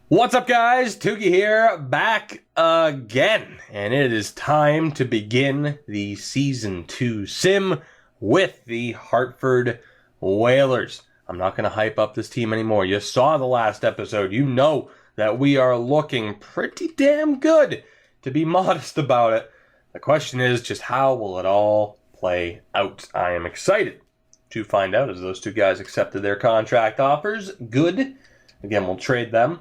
What's up, guys? Tuki here, back again, and it is time to begin the Season 2 sim with the Hartford Whalers. I'm not going to hype up this team anymore. You saw the last episode. You know that we are looking pretty damn good, to be modest about it. The question is just how will it all play out? I am excited to find out as those two guys accepted their contract offers. Good. Again, we'll trade them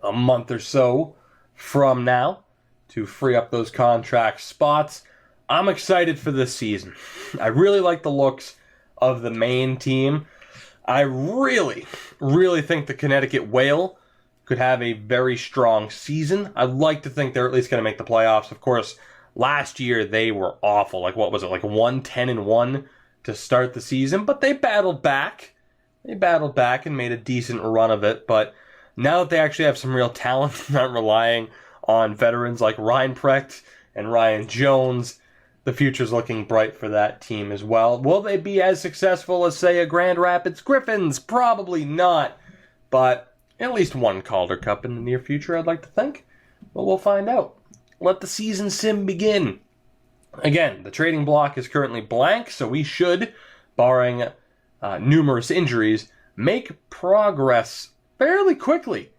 a month or so from now to free up those contract spots. I'm excited for this season. I really like the looks of the main team. I really think the Connecticut Whale could have a very strong season. I'd like to think they're at least going to make the playoffs. Of course, last year they were awful. What was it, 1-10-1 to start the season? But they battled back. And made a decent run of it. But now that they actually have some real talent, not relying on veterans like Reinprecht and Ryan Jones, the future's looking bright for that team as well. Will they be as successful as, say, a Grand Rapids Griffins? Probably not. But at least one Calder Cup in the near future, I'd like to think. But we'll find out. Let the season sim begin. Again, the trading block is currently blank, so we should, barring numerous injuries, make progress fairly quickly.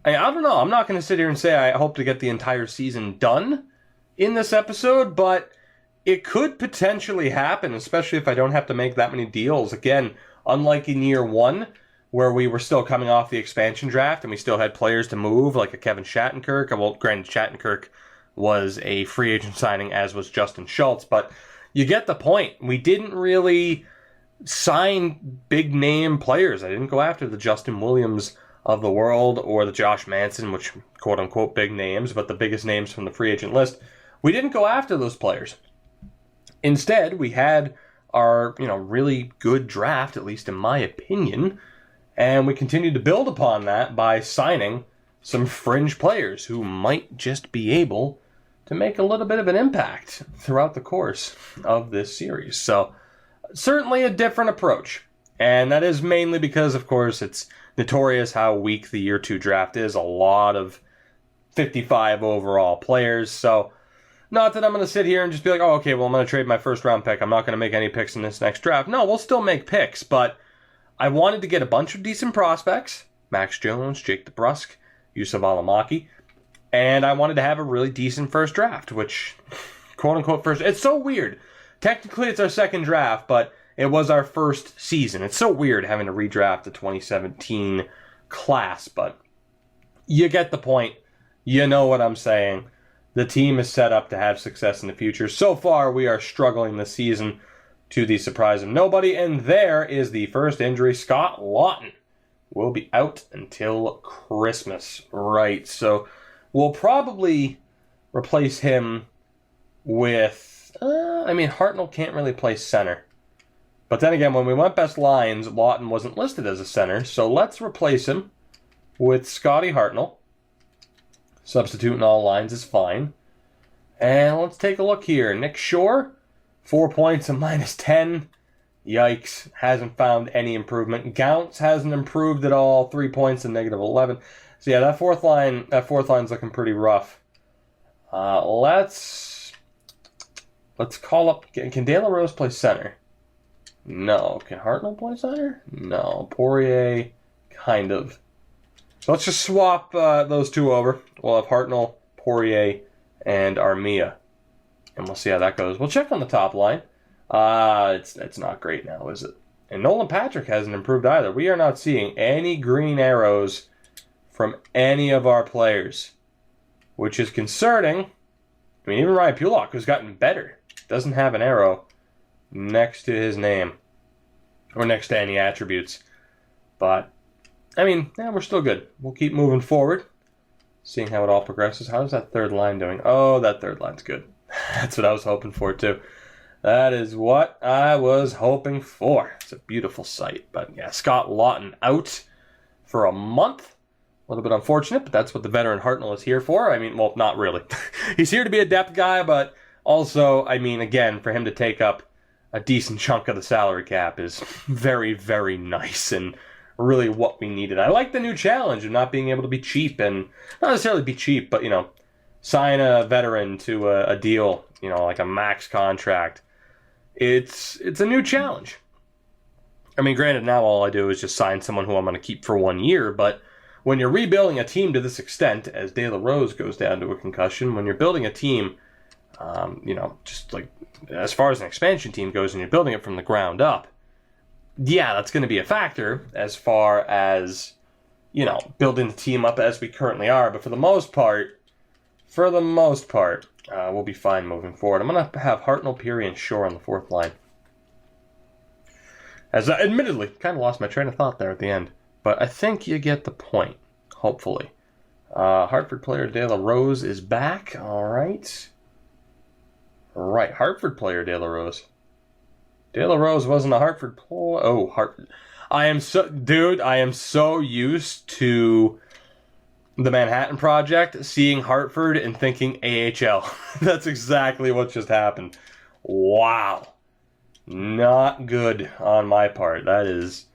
I don't know. I'm not going to sit here and say I hope to get the entire season done in this episode, but it could potentially happen, especially if I don't have to make that many deals. Again, unlike in year one, where we were still coming off the expansion draft and we still had players to move, like a Kevin Shattenkirk. Well, granted, Shattenkirk was a free agent signing, as was Justin Schultz, but you get the point. We didn't really sign big name players. I didn't go after the Justin Williams of the world or the Josh Manson, which quote unquote big names, but the biggest names from the free agent list. We didn't go after those players. Instead, we had our, really good draft, at least in my opinion, and we continued to build upon that by signing some fringe players who might just be able to make a little bit of an impact throughout the course of this series. So certainly a different approach. And that is mainly because, of course, it's notorious how weak the year 2 draft is. A lot of 55 overall players. So not that I'm going to sit here and just be like, I'm going to trade my first round pick. I'm not going to make any picks in this next draft. No, we'll still make picks. But I wanted to get a bunch of decent prospects. Max Jones, Jake DeBrusk, Yusuf Alamaki. And I wanted to have a really decent first draft, which, quote unquote, first. It's so weird. Technically, it's our second draft, but it was our first season. It's so weird having to redraft the 2017 class, but you get the point. You know what I'm saying. The team is set up to have success in the future. So far, we are struggling this season to the surprise of nobody, and there is the first injury. Scott Lawton will be out until Christmas. Right, so we'll probably replace him with Hartnell can't really play center. But then again, when we went best lines, Lawton wasn't listed as a center. So let's replace him with Scotty Hartnell. Substitute in all lines is fine. And let's take a look here. Nick Shore, 4 points and -10. Yikes. Hasn't found any improvement. Gounce hasn't improved at all. 3 points and -11. So yeah, that fourth line's looking pretty rough. Let's call up... Can De La Rose play center? No. Can Hartnell play center? No. Poirier, kind of. So let's just swap those two over. We'll have Hartnell, Poirier, and Armia. And we'll see how that goes. We'll check on the top line. It's not great now, is it? And Nolan Patrick hasn't improved either. We are not seeing any green arrows from any of our players, which is concerning. Even Ryan Pulock, who's gotten better, doesn't have an arrow next to his name or next to any attributes. But, we're still good. We'll keep moving forward, seeing how it all progresses. How's that third line doing? Oh, that third line's good. That's what I was hoping for, too. That is what I was hoping for. It's a beautiful sight. But, yeah, Scott Lawton out for a month. A little bit unfortunate, but that's what the veteran Hartnell is here for. Not really. He's here to be a depth guy, but also, again, for him to take up a decent chunk of the salary cap is very, very nice and really what we needed. I like the new challenge of not being able to be cheap, and not necessarily be cheap, but, sign a veteran to a deal, like a max contract. It's a new challenge. I mean, granted, now all I do is just sign someone who I'm going to keep for 1 year, but when you're rebuilding a team to this extent, as De La Rose goes down to a concussion, when you're building a team, just like as far as an expansion team goes, and you're building it from the ground up, yeah, that's going to be a factor as far as, building the team up as we currently are. But for the most part, we'll be fine moving forward. I'm going to have Hartnell, Peary, and Shore on the fourth line. As I admittedly kind of lost my train of thought there at the end. But I think you get the point, hopefully. Hartford player De La Rose is back. All right. Right, Hartford player De La Rose. De La Rose wasn't a Hartford player. Oh, Hartford. I am so used to the Manhattan Project, seeing Hartford and thinking AHL. That's exactly what just happened. Wow. Not good on my part. That is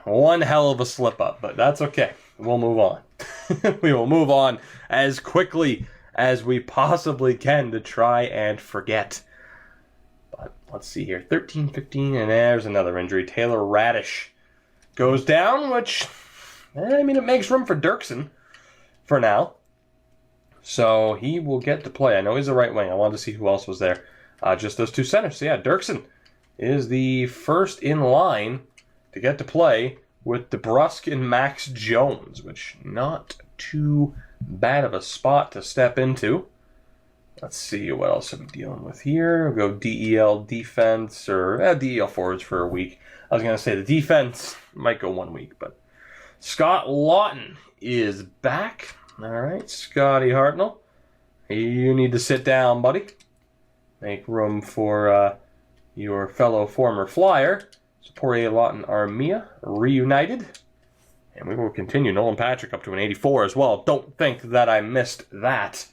one hell of a slip up, but that's okay. We'll move on. We will move on as quickly as we possibly can to try and forget. But let's see here. 13-15, and there's another injury. Taylor Radish goes down, which, it makes room for Dirksen for now. So he will get to play. I know he's a right wing. I wanted to see who else was there. Just those two centers. So yeah, Dirksen is the first in line to get to play with DeBrusk and Max Jones, which not too bad of a spot to step into. Let's see, what else I'm dealing with here. We'll go DEL defense, or DEL forwards for a week. I was going to say the defense might go 1 week, but Scott Lawton is back. All right, Scotty Hartnell, you need to sit down, buddy. Make room for your fellow former Flyer. Poirier, Lawton, Armia reunited. And we will continue. Nolan Patrick up to an 84 as well. Don't think that I missed that,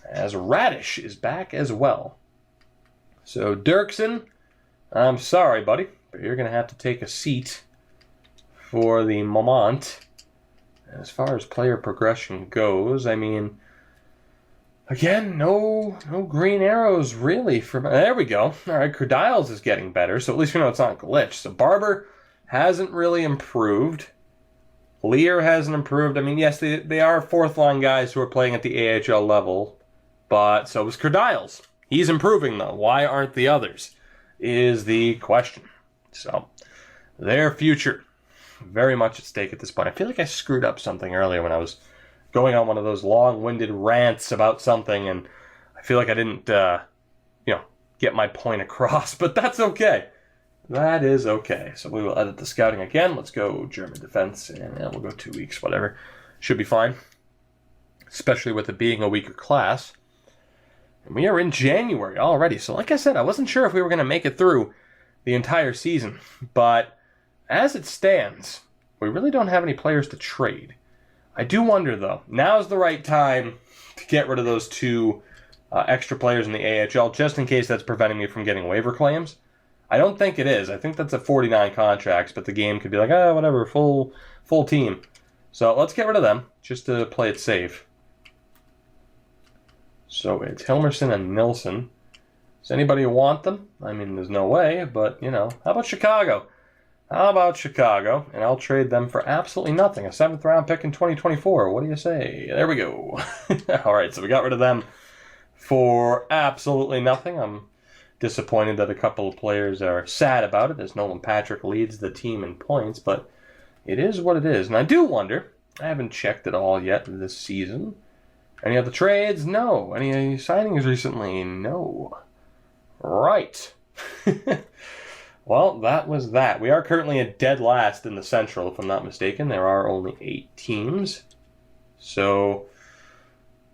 as Radish is back as well. So Dirksen, I'm sorry, buddy, but you're going to have to take a seat for the moment. As far as player progression goes, again, no green arrows really. There we go. All right, Kerdiles is getting better, so at least we know it's not a glitch. So Barber hasn't really improved. Lear hasn't improved. Yes, they are fourth-line guys who are playing at the AHL level, but so is Kerdiles. He's improving, though. Why aren't the others, is the question. So, their future, very much at stake at this point. I feel like I screwed up something earlier when I was going on one of those long-winded rants about something, and I feel like I didn't, get my point across, but that's okay. That is okay. So we will edit the scouting again. Let's go German defense, and we'll go 2 weeks, whatever. Should be fine, especially with it being a weaker class. And we are in January already, so like I said, I wasn't sure if we were going to make it through the entire season, but as it stands, we really don't have any players to trade. I do wonder, though, now's the right time to get rid of those two extra players in the AHL, just in case that's preventing me from getting waiver claims. I don't think it is. I think that's at 49 contracts, but the game could be like, whatever, full team. So let's get rid of them, just to play it safe. So it's Hilmerson and Nilsson. Does anybody want them? There's no way, but, how about Chicago? And I'll trade them for absolutely nothing. A 7th-round pick in 2024. What do you say? There we go. All right, so we got rid of them for absolutely nothing. I'm disappointed that a couple of players are sad about it, as Nolan Patrick leads the team in points, but it is what it is. And I do wonder, I haven't checked it all yet this season. Any other trades? No. Any signings recently? No. Right. Well, that was that. We are currently at dead last in the Central, if I'm not mistaken. There are only 8 teams. So,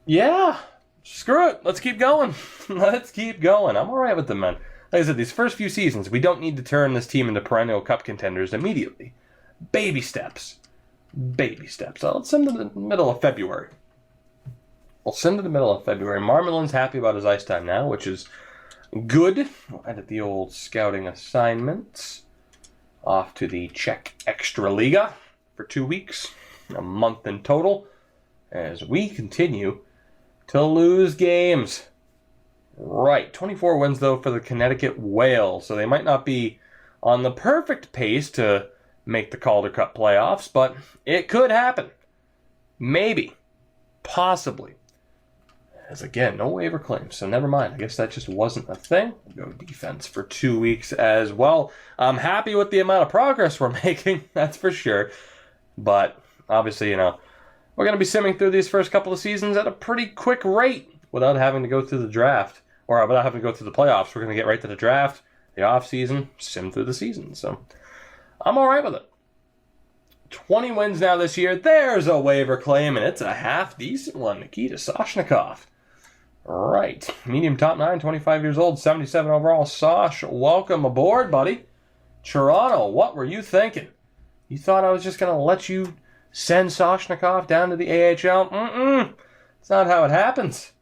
yeah, screw it. Let's keep going. Let's keep going. I'm all right with them, man. Like I said, these first few seasons, we don't need to turn this team into perennial cup contenders immediately. Baby steps. Baby steps. So let's send to the middle of February. Marmelin's happy about his ice time now, which is good. We'll edit the old scouting assignments. off to the Czech Extraliga for 2 weeks, a month in total, as we continue to lose games. Right, 24 wins though for the Connecticut Whales, so they might not be on the perfect pace to make the Calder Cup playoffs, but it could happen. Maybe. Possibly. As again, no waiver claims, so never mind. I guess that just wasn't a thing. We'll go defense for 2 weeks as well. I'm happy with the amount of progress we're making, that's for sure. But obviously, we're going to be simming through these first couple of seasons at a pretty quick rate without having to go through the draft. Or without having to go through the playoffs. We're going to get right to the draft, the off-season, sim through the season. So I'm all right with it. 20 wins now this year. There's a waiver claim, and it's a half-decent one. Nikita Soshnikov. Right. Medium top 9, 25 years old, 77 overall. Sosh, welcome aboard, buddy. Toronto, what were you thinking? You thought I was just going to let you send Soshnikov down to the AHL? It's not how it happens.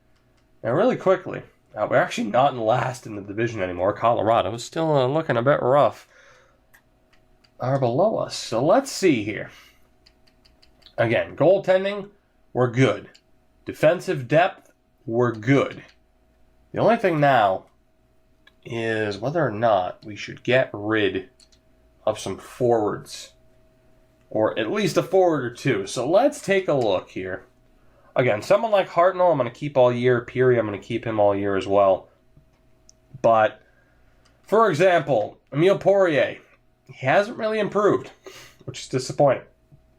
Now, really quickly, we're actually not in last in the division anymore. Colorado is still looking a bit rough. Are below us. So let's see here. Again, goaltending, we're good. Defensive depth, we're good. The only thing now is whether or not we should get rid of some forwards. Or at least a forward or two. So let's take a look here. Again, someone like Hartnell, I'm going to keep all year. Peary, I'm going to keep him all year as well. But, for example, Emile Poirier, he hasn't really improved, which is disappointing.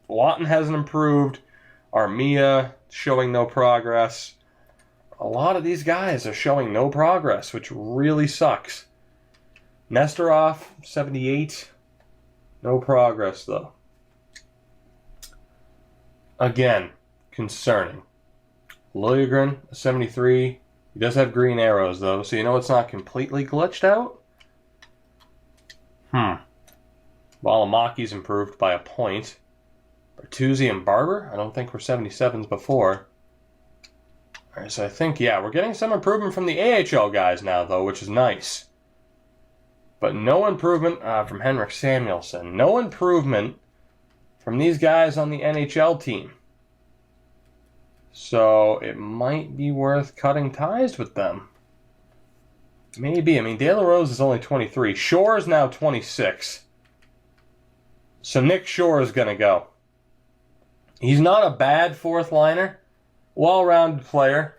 Lawton hasn't improved. Armia showing no progress. A lot of these guys are showing no progress, which really sucks. Nesterov, 78. No progress, though. Again, concerning. Liljegren, 73. He does have green arrows, though, so it's not completely glitched out. Valamaki's improved by a point. Bertuzzi and Barber, I don't think were 77s before. Alright, so I think, we're getting some improvement from the AHL guys now, though, which is nice. But no improvement from Henrik Samuelsson. No improvement from these guys on the NHL team. So it might be worth cutting ties with them. Maybe. De La Rose is only 23. Shore is now 26. So Nick Shore is going to go. He's not a bad fourth liner. Well-rounded player.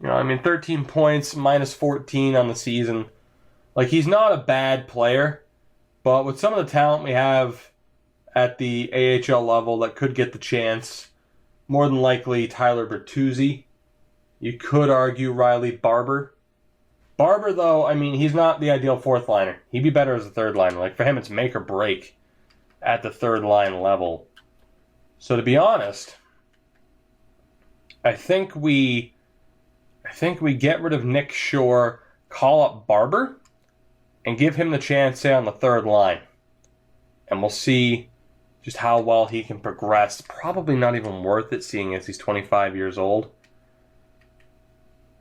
13 points, minus 14 on the season. He's not a bad player. But with some of the talent we have at the AHL level that could get the chance, more than likely Tyler Bertuzzi. You could argue Riley Barber. Barber, though, he's not the ideal fourth liner. He'd be better as a third liner. For him, it's make or break at the third line level. So to be honest, I think we get rid of Nick Shore, call up Barber, and give him the chance, say, on the third line. And we'll see just how well he can progress. Probably not even worth it, seeing as he's 25 years old.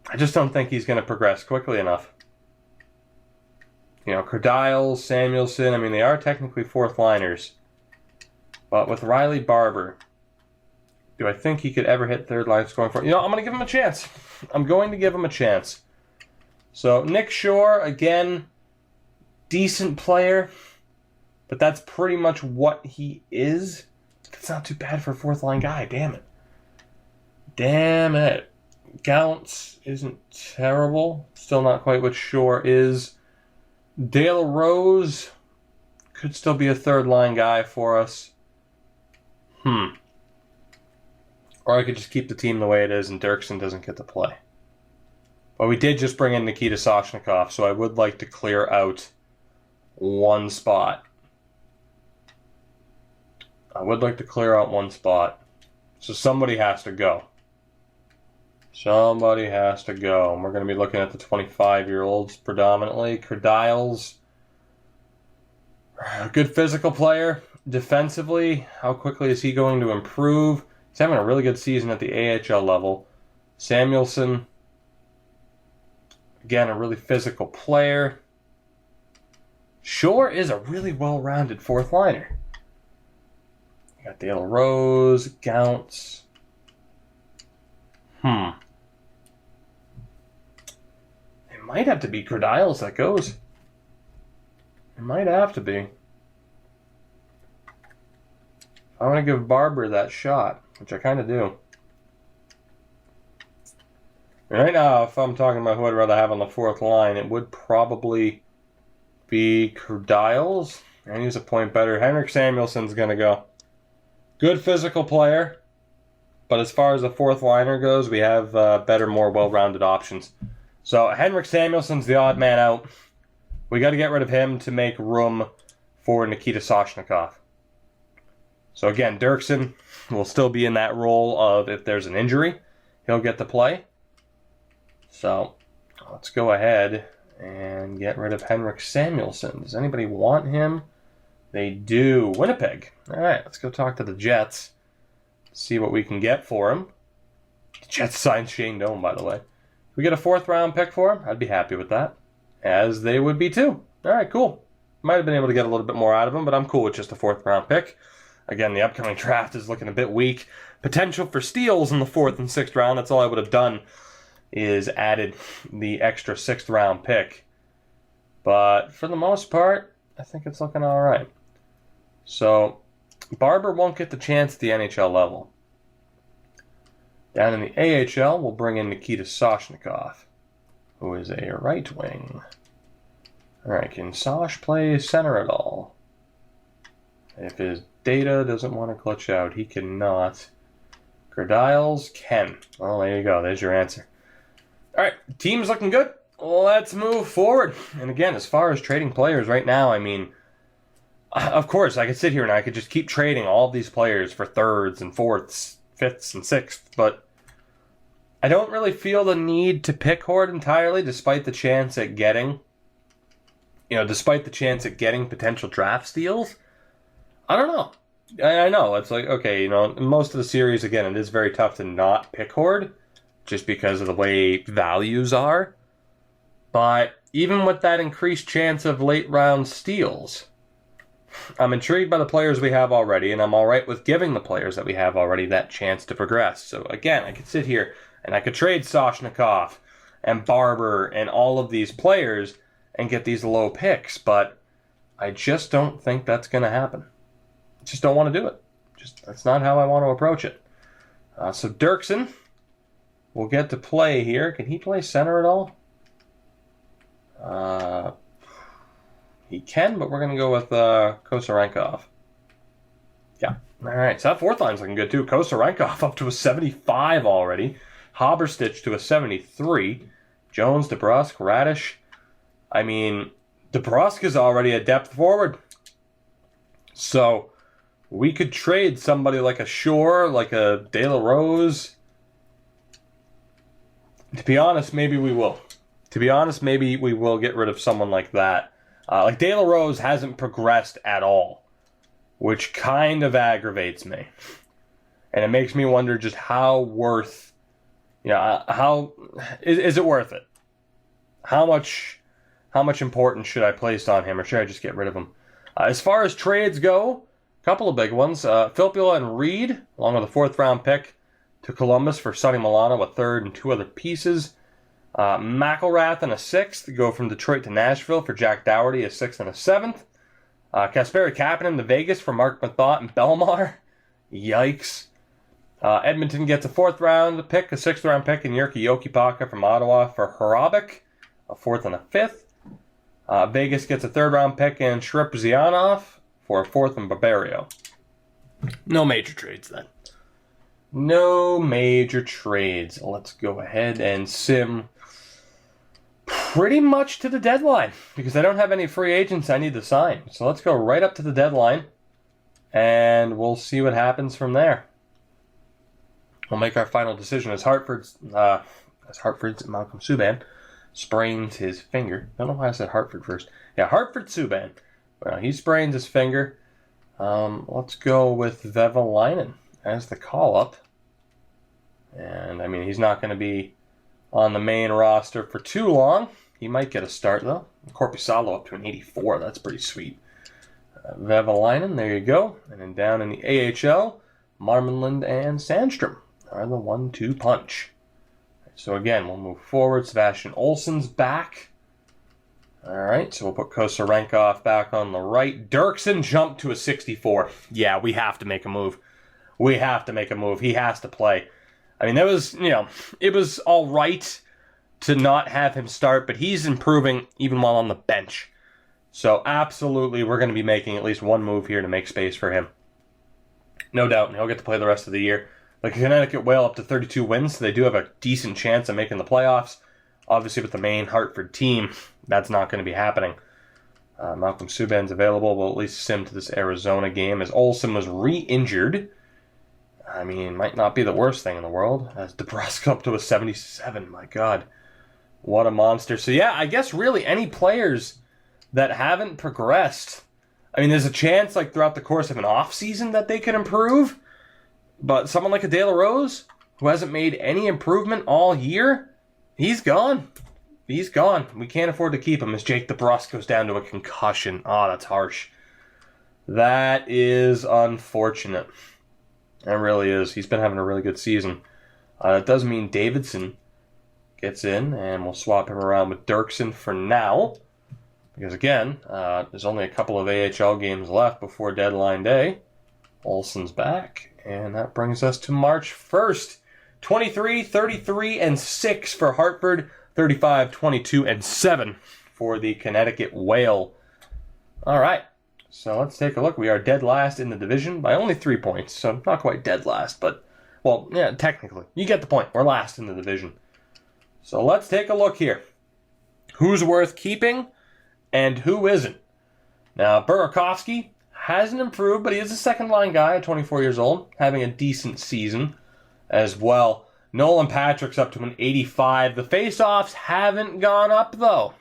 I just don't think he's going to progress quickly enough. Krediles, Samuelsson, they are technically fourth liners. But with Riley Barber, do I think he could ever hit third line scoring for? I'm going to give him a chance. I'm going to give him a chance. So Nick Shore, again, decent player. But that's pretty much what he is. It's not too bad for a fourth line guy. Damn it. Gallants isn't terrible. Still not quite what Shore is. De La Rose could still be a third line guy for us. Or I could just keep the team the way it is and Dirksen doesn't get to play. But we did just bring in Nikita Soshnikov, so I would like to clear out one spot. So somebody has to go. And we're going to be looking at the 25-year-olds predominantly. Krediles, a good physical player. Defensively, how quickly is he going to improve? He's having a really good season at the AHL level. Samuelsson, again, a really physical player. Shore is a really well-rounded fourth liner. You got Dale Rose, Gounce. It might have to be Gradiles that goes. It might have to be. I want to give Barber that shot, which I kind of do. Right now, if I'm talking about who I'd rather have on the fourth line, it would probably be Gradiles. And he's a point better. Henrik Samuelsson's going to go. Good physical player. But as far as the fourth liner goes, we have better, more well-rounded options. So Henrik Samuelsson's the odd man out. We got to get rid of him to make room for Nikita Soshnikov. So again, Dirksen will still be in that role of if there's an injury, he'll get to play. So let's go ahead and get rid of Henrik Samuelsson. Does anybody want him? They do. Winnipeg. All right, let's go talk to the Jets. See what we can get for him. The Jets signed Shane Doan, by the way. If we get a fourth-round pick for him, I'd be happy with that. As they would be too. All right, cool. Might have been able to get a little bit more out of him, but I'm cool with just a fourth-round pick. Again, the upcoming draft is looking a bit weak. Potential for steals in the fourth and sixth round. That's all I would have done is added the extra sixth-round pick. But for the most part, I think it's looking all right. So Barber won't get the chance at the NHL level. Down in the AHL, we'll bring in Nikita Soshnikov, who is a right wing. All right, can Sosh play center at all? If his data doesn't want to glitch out, he cannot. Gradiles can. Well, there you go. There's your answer. All right, team's looking good. Let's move forward. And again, as far as trading players right now, I mean, of course, I could sit here and I could just keep trading all of these players for thirds and fourths, fifths and sixths, but I don't really feel the need to pick Horde entirely, despite the chance at getting, potential draft steals. I don't know. I know, it's like, okay, in most of the series, again, it is very tough to not pick Horde, just because of the way values are. But even with that increased chance of late round steals, I'm intrigued by the players we have already, and I'm alright with giving the players that we have already that chance to progress. So again, I could sit here and I could trade Soshnikov and Barber and all of these players and get these low picks, but I just don't think that's going to happen. Just don't want to do it. That's not how I want to approach it. So Dirksen will get to play here. Can he play center at all? He can, but we're going to go with Kosarenkov. Yeah. All right. So that fourth line's looking good, too. Kosarenkov up to a 75 already. Haberstich to a 73. Jones, DeBrusk, Radish. I mean, DeBrusk is already a depth forward. So we could trade somebody like a Shore, like a De La Rose. To be honest, maybe we will. Maybe we will get rid of someone like that. Like De La Rose hasn't progressed at all, which kind of aggravates me. And it makes me wonder just how worth, how is it worth it? How much importance should I place on him, or should I just get rid of him? As far as trades go, a couple of big ones. Filppula and Reed, along with a fourth-round pick to Columbus for Sonny Milano, a third and two other pieces. McElrath and a sixth go from Detroit to Nashville for Jack Dougherty, a sixth and a seventh. Kasperi Kapanen to Vegas for Mark Mathot and Belmar. Yikes. Edmonton gets a fourth-round pick, a sixth-round pick, and Jyrki Jokipaka from Ottawa for Harabik, a fourth and a fifth. Vegas gets a third-round pick and Shrip Zianov for a fourth and Barbario. No major trades then. No major trades. Let's go ahead and sim pretty much to the deadline, because I don't have any free agents I need to sign. So let's go right up to the deadline, and we'll see what happens from there. We'll make our final decision as Hartford's Malcolm Subban sprains his finger. I don't know why I said Hartford first. Yeah, Hartford Subban. Well, he sprains his finger. Let's go with Vevalainen as the call-up. And, I mean, he's not going to be on the main roster for too long. He might get a start, though. Korpisalo up to an 84. That's pretty sweet. Vevalainen, there you go. And then down in the AHL, Marmanland and Sandstrom are the 1-2 punch. So again, we'll move forward. Sebastian Olsson's back. All right, so we'll put Kosarenkov back on the right. Dirksen jumped to a 64. Yeah, we have to make a move. We have to make a move. He has to play. I mean, that was, it was all right to not have him start, but he's improving even while on the bench. So absolutely, we're going to be making at least one move here to make space for him. No doubt, and he'll get to play the rest of the year. The Connecticut Whale up to 32 wins, so they do have a decent chance of making the playoffs. Obviously, with the main Hartford team, that's not going to be happening. Malcolm Subban's available. We'll at least sim to this Arizona game as Olsson was re-injured. I mean, might not be the worst thing in the world. As DeBrusque up to a 77. My God. What a monster. So yeah, I guess really any players that haven't progressed. I mean, there's a chance like throughout the course of an off-season that they could improve. But someone like a De La Rose, who hasn't made any improvement all year, he's gone. He's gone. We can't afford to keep him as Jake DeBrusque goes down to a concussion. Oh, that's harsh. That is unfortunate. It really is. He's been having a really good season. It does mean Davidson gets in, and we'll swap him around with Dirksen for now. Because again, there's only a couple of AHL games left before deadline day. Olsson's back, and that brings us to March 1st. 23, 33, and 6 for Hartford. 35, 22, and 7 for the Connecticut Whale. All right, so let's take a look. We are dead last in the division by only 3 points, so not quite dead last, but, well, yeah, technically. You get the point. We're last in the division. So let's take a look here. Who's worth keeping and who isn't? Now, Burakovsky hasn't improved, but he is a second-line guy at 24 years old, having a decent season as well. Nolan Patrick's up to an 85. The face-offs haven't gone up, though.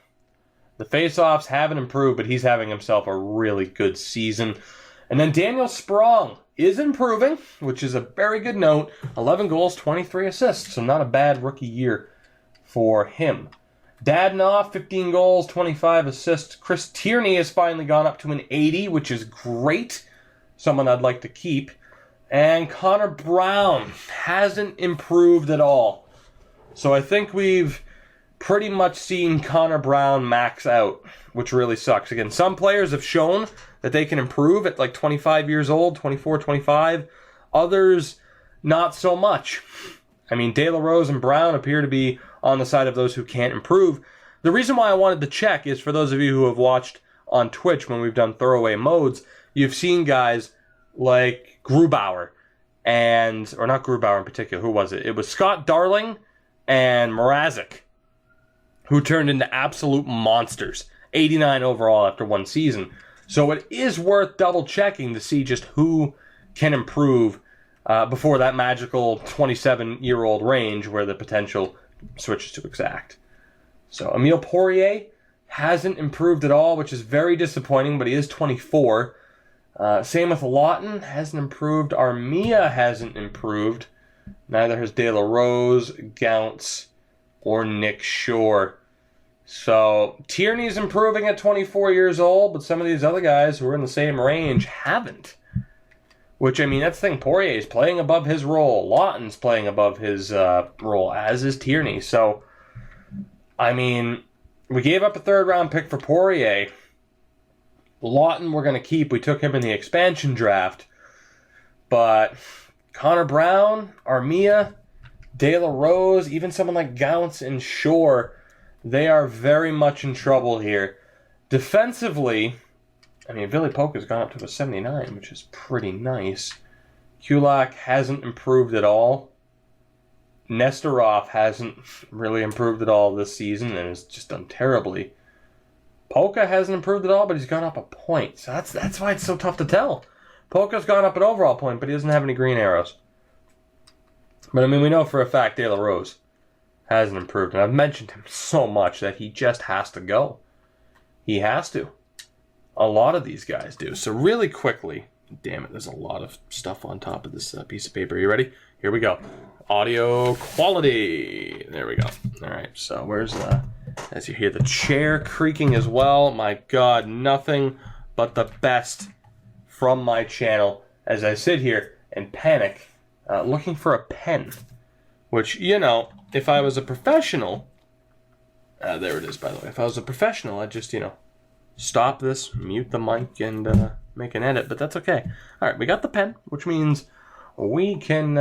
The face-offs haven't improved, but he's having himself a really good season. And then Daniel Sprong is improving, which is a very good note. 11 goals, 23 assists, so not a bad rookie year for him. Dadonov, 15 goals, 25 assists. Chris Tierney has finally gone up to an 80, which is great. Someone I'd like to keep. And Connor Brown hasn't improved at all. So I think we've pretty much seen Connor Brown max out, which really sucks. Again, some players have shown that they can improve at like 25 years old, 24, 25. Others, not so much. I mean, De La Rose and Brown appear to be on the side of those who can't improve. The reason why I wanted to check is for those of you who have watched on Twitch when we've done throwaway modes, you've seen guys like Grubauer or not Grubauer in particular, who was it? It was Scott Darling and Mrazek, who turned into absolute monsters. 89 overall after one season. So it is worth double checking to see just who can improve before that magical 27-year-old range where the potential switches to exact. So Emile Poirier hasn't improved at all, which is very disappointing, but he is 24. Same with Lawton, hasn't improved. Armia hasn't improved. Neither has De La Rose, Gauntz, or Nick Shore. So Tierney's improving at 24 years old, but some of these other guys who are in the same range haven't. Which, I mean, that's the thing. Poirier's playing above his role. Lawton's playing above his role, as is Tierney. So, I mean, we gave up a third-round pick for Poirier. Lawton we're going to keep. We took him in the expansion draft. But Connor Brown, Armia, De La Rose, even someone like Gauntz and Shore, they are very much in trouble here. Defensively, I mean, Ville Polka's gone up to a 79, which is pretty nice. Kulak hasn't improved at all. Nestorov hasn't really improved at all this season and has just done terribly. Polka hasn't improved at all, but he's gone up a point. So that's why it's so tough to tell. Polka's gone up an overall point, but he doesn't have any green arrows. But, I mean, we know for a fact De La Rose hasn't improved. And I've mentioned him so much that he just has to go. He has to. A lot of these guys do. So really quickly, damn it, there's a lot of stuff on top of this piece of paper. You ready? Here we go. Audio quality. There we go. All right, so where's As you hear the chair creaking as well. My God, nothing but the best from my channel as I sit here and panic, looking for a pen. Which, you know, if I was a professional... there it is, by the way. If I was a professional, I'd just, you know, stop this, mute the mic, and make an edit. But that's okay. All right, we got the pen, which means we can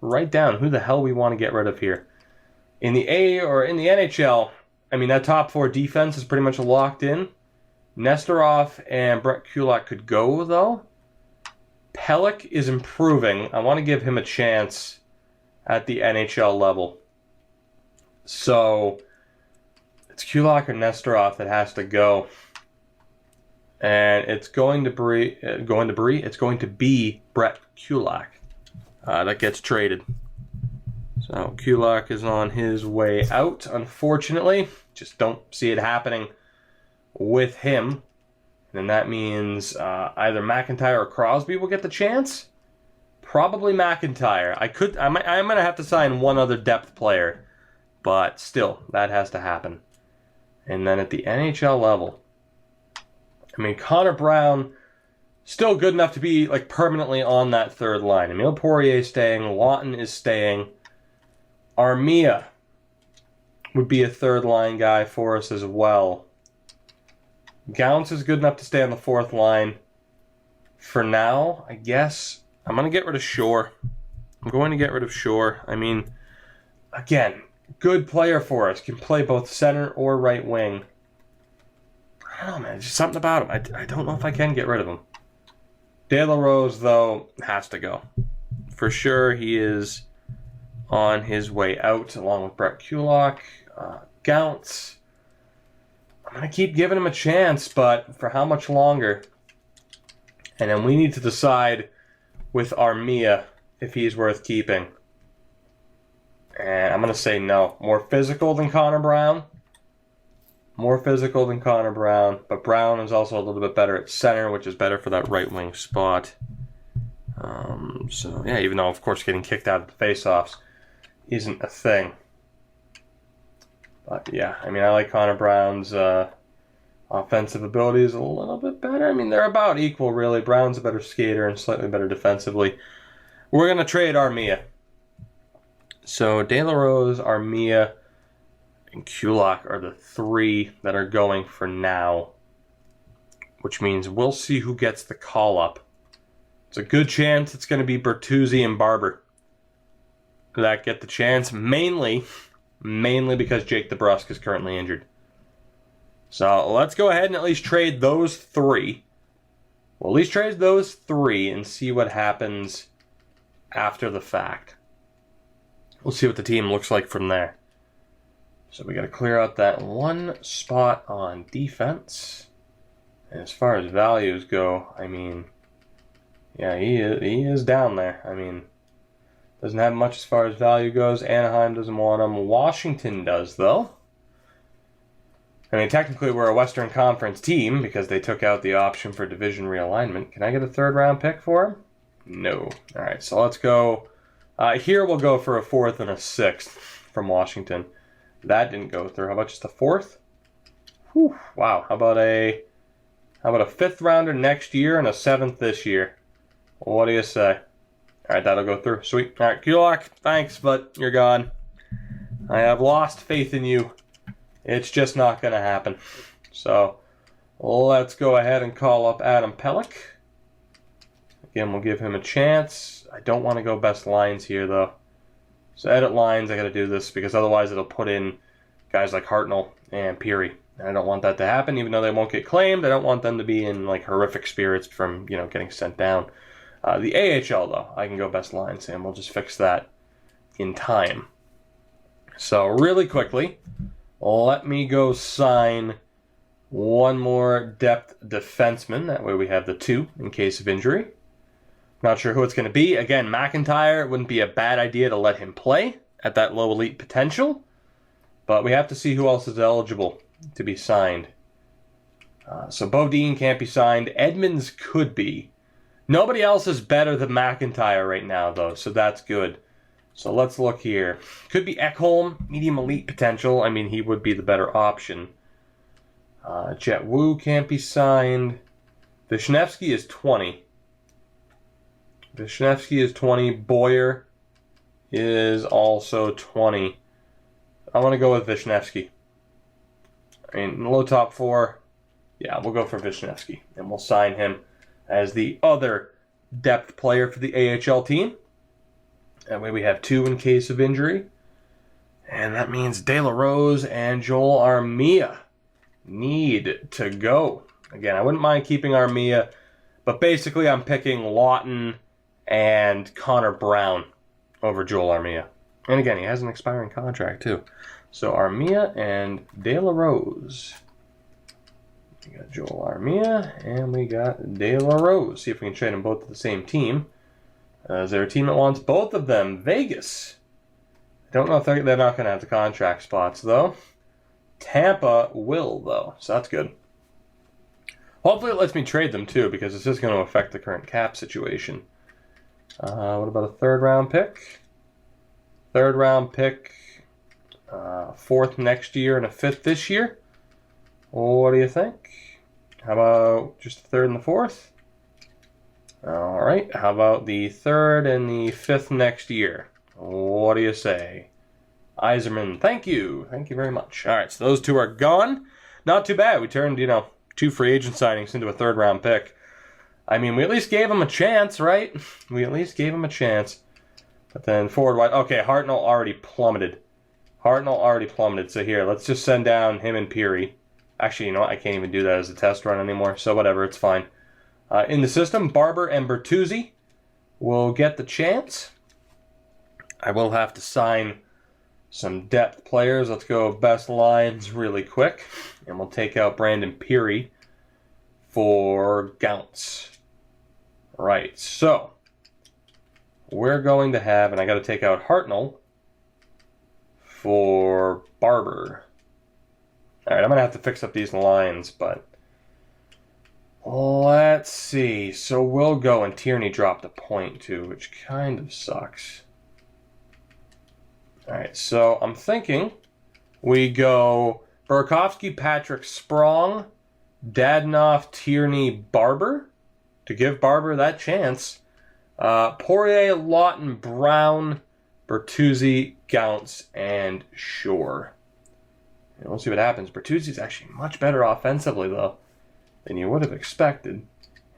write down who the hell we want to get rid of here. In the in the NHL, I mean, that top four defense is pretty much locked in. Nesterov and Brett Kulak could go, though. Pelech is improving. I want to give him a chance at the NHL level. So, it's Kulak or Nesterov that has to go. And it's going to be Brett Kulak that gets traded. So Kulak is on his way out, unfortunately. Just don't see it happening with him. And that means either McIntyre or Crosby will get the chance. Probably McIntyre. I'm going to have to sign one other depth player. But still, that has to happen. And then at the NHL level, I mean, Connor Brown, still good enough to be like permanently on that third line. Emile Poirier is staying. Lawton is staying. Armia would be a third line guy for us as well. Gounce is good enough to stay on the fourth line. For now, I guess I'm going to get rid of Shore. I mean, again, good player for us. Can play both center or right wing. I don't know, man. Just something about him. I don't know if I can get rid of him. De La Rose, though, has to go. For sure, he is on his way out, along with Brett Kulak. Gounce, I'm going to keep giving him a chance, but for how much longer? And then we need to decide with Armia if he's worth keeping. And I'm going to say no. More physical than Connor Brown. But Brown is also a little bit better at center, which is better for that right wing spot. So, yeah, even though, of course, getting kicked out of the faceoffs isn't a thing. But, yeah, I mean, I like Connor Brown's offensive abilities a little bit better. I mean, they're about equal, really. Brown's a better skater and slightly better defensively. We're going to trade Armia. So, De La Rose, Armia, and Kulak are the three that are going for now. Which means we'll see who gets the call-up. It's a good chance it's going to be Bertuzzi and Barber that get the chance, mainly because Jake DeBrusk is currently injured. So let's go ahead and at least trade those three. We'll at least trade those three and see what happens after the fact. We'll see what the team looks like from there. So we got to clear out that one spot on defense. And as far as values go, I mean, yeah, he is down there. I mean, doesn't have much as far as value goes. Anaheim doesn't want him. Washington does, though. I mean, technically we're a Western Conference team because they took out the option for division realignment. Can I get a third-round pick for him? No. All right, so let's go. Here we'll go for a fourth and a sixth from Washington. That didn't go through. How about just a fourth? Whew, wow. How about a fifth rounder next year and a seventh this year? What do you say? All right, that'll go through. Sweet. All right, Kulak, thanks, but you're gone. I have lost faith in you. It's just not going to happen. So let's go ahead and call up Adam Pelech. Again, we'll give him a chance. I don't want to go best lines here, though. So edit lines, I got to do this because otherwise it'll put in guys like Hartnell and Peary. And I don't want that to happen, even though they won't get claimed. I don't want them to be in like horrific spirits from, you know, getting sent down. The AHL, though, I can go best lines, and we'll just fix that in time. So really quickly, let me go sign one more depth defenseman. That way we have the two in case of injury. Not sure who it's going to be. Again, McIntyre, it wouldn't be a bad idea to let him play at that low elite potential. But we have to see who else is eligible to be signed. So Bodine can't be signed. Edmonds could be. Nobody else is better than McIntyre right now, though, so that's good. So let's look here. Could be Ekholm, medium elite potential. I mean, he would be the better option. Jet Wu can't be signed. Vishnevsky is 20. Vishnevsky is 20. Boyer is also 20. I want to go with Vishnevsky. I mean, low top 4. Yeah, we'll go for Vishnevsky. And we'll sign him as the other depth player for the AHL team. That way we have 2 in case of injury. And that means De La Rose and Joel Armia need to go. Again, I wouldn't mind keeping Armia, but basically I'm picking Lawton and Connor Brown over Joel Armia. And again, he has an expiring contract too. So Armia and De La Rose. We got Joel Armia and we got De La Rose. See if we can trade them both to the same team. Is there a team that wants both of them? Vegas. I don't know if they're not going to have the contract spots, though. Tampa will, though, so that's good. Hopefully it lets me trade them, too, because it's just going to affect the current cap situation. What about a third-round pick? Third-round pick, 4th next year and a 5th this year. What do you think? How about just the 3rd and the 4th? All right, how about the 3rd and the 5th next year? What do you say? Yzerman, thank you. Thank you very much. All right, so those 2 are gone. Not too bad. We turned, 2 free agent signings into a 3rd-round pick. I mean, we at least gave him a chance, right? We at least gave him a chance. But then forward-wide, okay, Hartnell already plummeted. So here, let's just send down him and Peary. Actually, you know what? I can't even do that as a test run anymore, so whatever, it's fine. In the system, Barber and Bertuzzi will get the chance. I will have to sign some depth players. Let's go best lines really quick. And we'll take out Brandon Peary for Gounce. Right, so we're going to have, and I got to take out Hartnell for Barber. All right, I'm going to have to fix up these lines, but let's see. So we'll go, and Tierney dropped a point too, which kind of sucks. All right, so I'm thinking we go Burakovsky, Patrick Sprong, Dadonov, Tierney, Barber to give Barber that chance. Poirier, Lawton, Brown, Bertuzzi, Gounce, and Shore. And we'll see what happens. Bertuzzi's actually much better offensively, though, than you would have expected.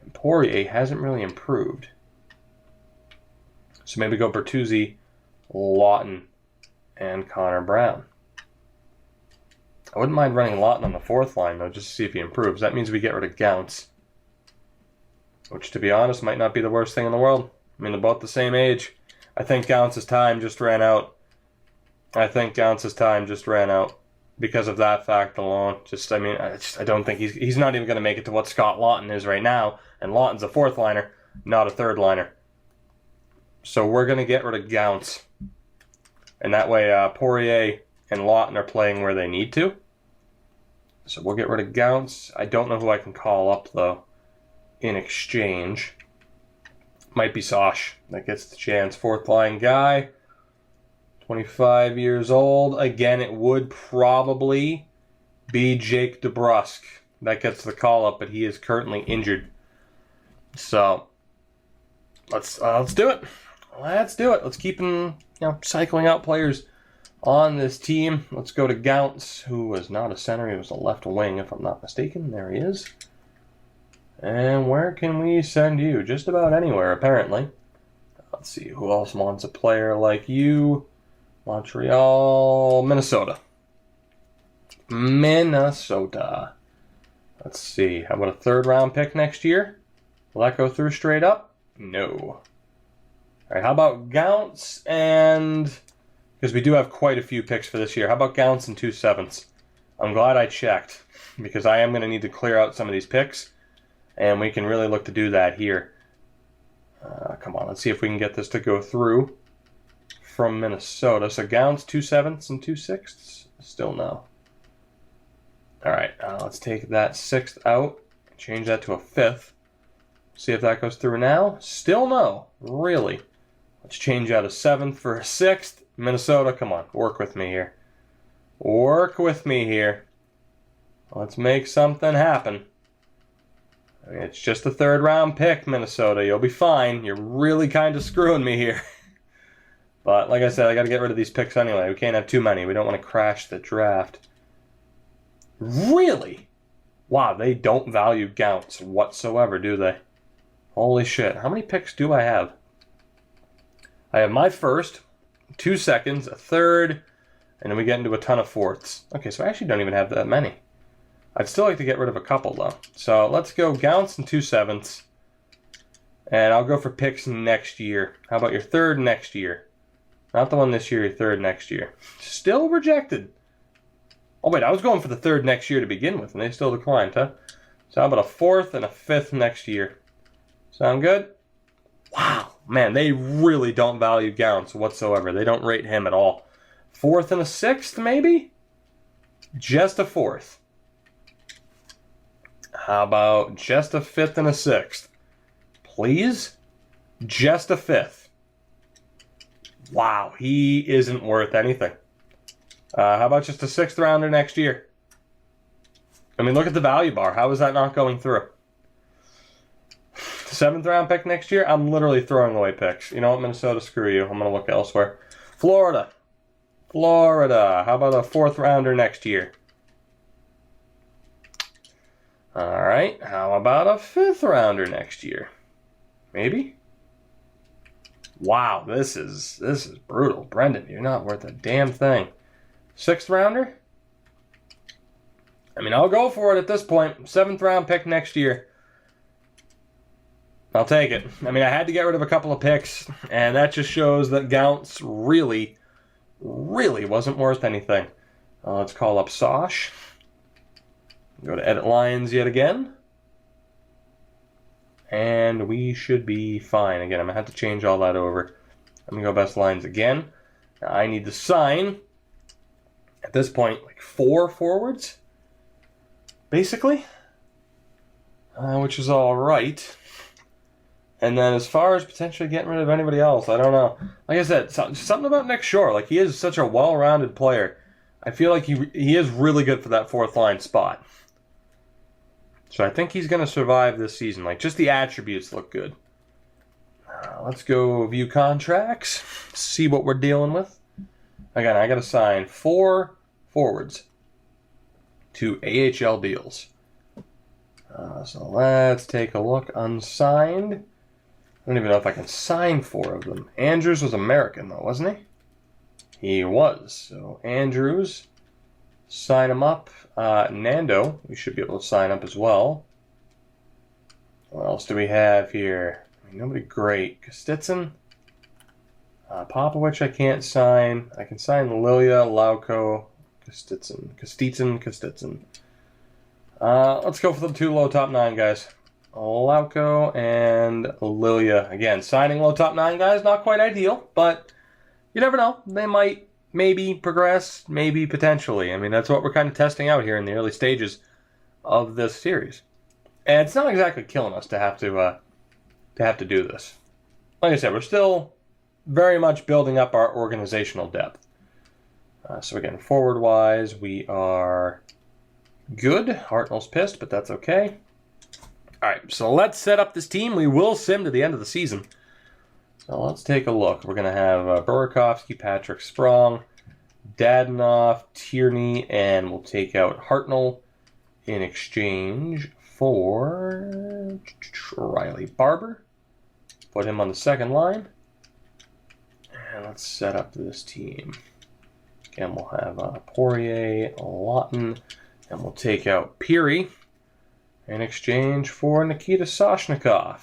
And Poirier hasn't really improved. So maybe go Bertuzzi, Lawton, and Connor Brown. I wouldn't mind running Lawton on the 4th line, though, just to see if he improves. That means we get rid of Gounce, which, to be honest, might not be the worst thing in the world. I mean, they're both the same age. I think Gounce's time just ran out. Because of that fact alone. I don't think he's not even going to make it to what Scott Lawton is right now. And Lawton's a 4th liner, not a 3rd liner. So we're going to get rid of Gounce. And that way Poirier and Lawton are playing where they need to. So we'll get rid of Gounce. I don't know who I can call up, though, in exchange. Might be Sosh that gets the chance. 4th line guy. 25 years old. Again, it would probably be Jake DeBrusk that gets the call up, but he is currently injured. So let's do it. Let's keep him, cycling out players on this team. Let's go to Gounce, who was not a center. He was a left wing, if I'm not mistaken. There he is. And where can we send you? Just about anywhere, apparently. Let's see, who else wants a player like you? Montreal, Minnesota. Let's see. How about a 3rd-round pick next year? Will that go through straight up? No. All right, how about Gounce and... Because we do have quite a few picks for this year. How about Gounce and 2 7ths? I'm glad I checked, because I am going to need to clear out some of these picks, and we can really look to do that here. Come on, let's see if we can get this to go through. From Minnesota. So Gounce, 2 7ths and 2 6ths? Still no. Alright, let's take that 6th out. Change that to a 5th. See if that goes through now. Still no. Really? Let's change out a 7th for a 6th. Minnesota, come on. Work with me here. Work with me here. Let's make something happen. I mean, it's just a 3rd round pick, Minnesota. You'll be fine. You're really kind of screwing me here. But like I said, I got to get rid of these picks anyway. We can't have too many. We don't want to crash the draft. Really? Wow, they don't value Gounce whatsoever, do they? Holy shit. How many picks do I have? I have my 1st, 2 2nds, a 3rd, and then we get into a ton of 4ths. Okay, so I actually don't even have that many. I'd still like to get rid of a couple, though. So let's go Gounce and 2 7ths. And I'll go for picks next year. How about your 3rd next year? Not the one this year, your 3rd next year. Still rejected. Oh, wait, I was going for the 3rd next year to begin with, and they still declined, huh? So how about a 4th and a 5th next year? Sound good? Wow. Man, they really don't value Gounce whatsoever. They don't rate him at all. 4th and a 6th, maybe? Just a 4th. How about just a 5th and a 6th? Please? Just a 5th. Wow, he isn't worth anything. How about just a 6th rounder next year? I mean, look at the value bar. How is that not going through? 7th round pick next year? I'm literally throwing away picks. You know what, Minnesota? Screw you. I'm going to look elsewhere. Florida. How about a 4th rounder next year? All right. How about a 5th rounder next year? Maybe? Wow, this is brutal. Brendan, you're not worth a damn thing. 6th rounder? I mean, I'll go for it at this point. 7th round pick next year. I'll take it. I mean, I had to get rid of a couple of picks, and that just shows that Gounce really wasn't worth anything. Let's call up Sosh. Go to edit lines yet again. And we should be fine. Again, I'm going to have to change all that over. Let me go best lines again. Now, I need to sign, at this point, like 4 forwards, basically, which is all right. And then as far as potentially getting rid of anybody else, I don't know. Like I said, something about Nick Shore. Like, he is such a well-rounded player. I feel like he is really good for that 4th line spot. So I think he's going to survive this season. Like, just the attributes look good. Let's go view contracts. See what we're dealing with. Again, I got to sign 4 forwards to AHL deals. So let's take a look. Unsigned. I don't even know if I can sign 4 of them. Andrews was American, though, wasn't he? He was. So Andrews, sign him up. Nando, we should be able to sign up as well. What else do we have here? I mean, nobody great. Kostitsyn. Popovich I can't sign. I can sign Lilia, Lauko, Kostitsyn. Let's go for the 2 low top 9 guys. Lauko and Lilia. Again, signing low top 9 guys, not quite ideal, but you never know. They might maybe progress, maybe potentially. I mean, that's what we're kind of testing out here in the early stages of this series. And it's not exactly killing us to have to do this. Like I said, we're still very much building up our organizational depth. So again, forward-wise, we are good. Hartnell's pissed, but that's okay. All right, so let's set up this team. We will sim to the end of the season. So let's take a look. We're going to have Burakovsky, Patrick Sprong, Dadonov, Tierney, and we'll take out Hartnell in exchange for Riley Barber. Put him on the 2nd line. And let's set up this team. Again, we'll have Poirier, Lawton, and we'll take out Peary in exchange for Nikita Soshnikov.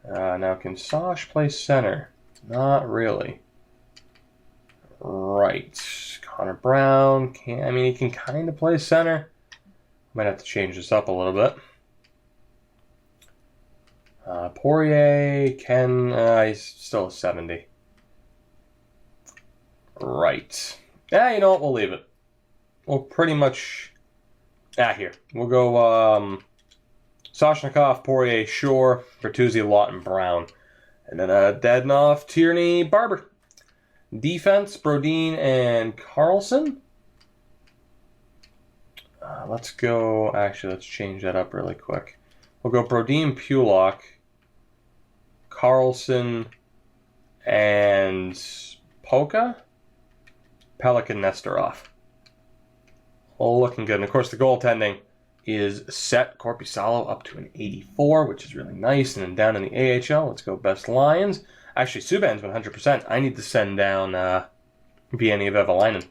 Now, can Sosh play center? Not really. Right. Connor Brown, he can kind of play center. Might have to change this up a little bit. Poirier he's still a 70. Right. Yeah, you know what? We'll leave it. We'll pretty much... here. We'll go Soshnikov, Poirier, Shore, Bertuzzi, Lawton, Brown. And then Dadnoff, Tierney, Barber. Defense, Brodin and Carlson. Let's go... Actually, let's change that up really quick. We'll go Brodin, Pulock, Carlson, and Polka, Pelican, Nestorov. All looking good. And, of course, the goaltending is set. Korpisalo up to an 84, which is really nice. And then down in the AHL, let's go Best Lions. Actually, Subban's 100%. I need to send down Vieni Vevalainen.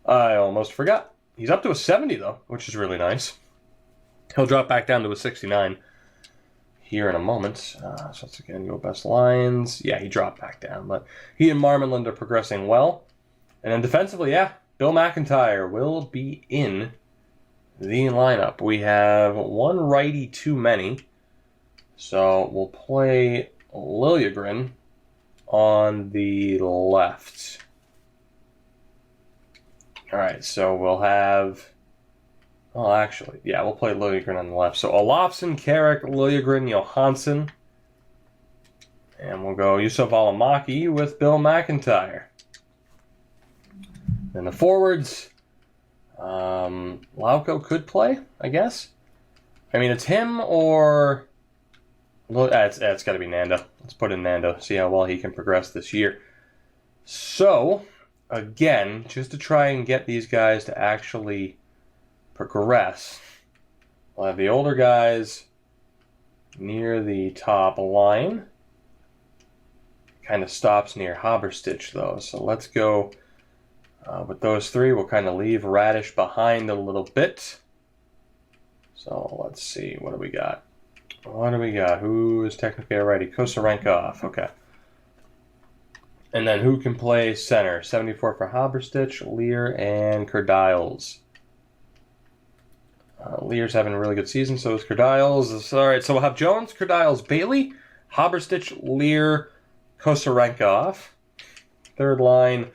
I almost forgot. He's up to a 70, though, which is really nice. He'll drop back down to a 69 here in a moment. So let's again go Best Lions. Yeah, he dropped back down, but he and Marmolin are progressing well. And then defensively, yeah, Bill McIntyre will be in the lineup. We have one righty too many, so we'll play Liljegren on the left. All right, so we'll have... Well, actually, yeah, we'll play Liljegren on the left. So Olofsson, Carrick, Liljegren, Johansson. And we'll go Yusuf Alamaki with Bill McIntyre. Then the forwards, Lauko could play, I guess. I mean, it's him or... It's got to be Nando. Let's put in Nando, see how well he can progress this year. So, again, just to try and get these guys to actually progress, we'll have the older guys near the top line. Kind of stops near Haberstich, though. So let's go with those three. We'll kind of leave Radish behind a little bit. So let's see. What do we got? What do we got? Who is technically already? Kosarenkov. Okay. And then who can play center? 74 for Haberstich, Lear, and Kerdiles. Lear's having a really good season, so is Kerdiles. All right, so we'll have Jones, Kerdiles, Bailey, Haberstich, Lear, Kosarenkov. Third line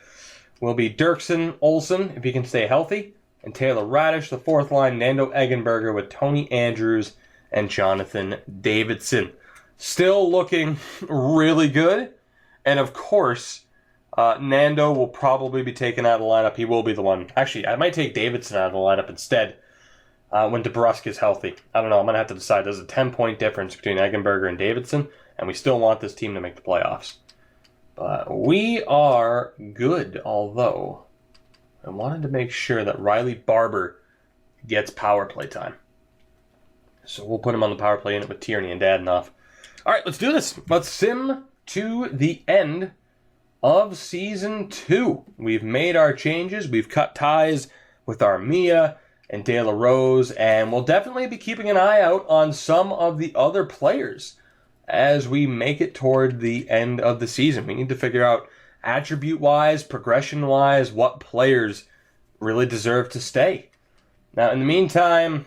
will be Dirksen, Olsen, if he can stay healthy, and Taylor Radish. The fourth line, Nando Eggenberger with Tony Andrews and Jonathan Davidson. Still looking really good. And of course, Nando will probably be taken out of the lineup. He will be the one. Actually, I might take Davidson out of the lineup instead when DeBrusk is healthy. I don't know. I'm going to have to decide. There's a 10-point difference between Eggenberger and Davidson, and we still want this team to make the playoffs. But we are good, although I wanted to make sure that Riley Barber gets power play time. So we'll put him on the power play unit with Tierney and Dadnoff. All right, let's do this. Let's sim to the end of Season 2. We've made our changes. We've cut ties with Armia and De La Rose, and we'll definitely be keeping an eye out on some of the other players as we make it toward the end of the season. We need to figure out attribute-wise, progression-wise, what players really deserve to stay. Now, in the meantime,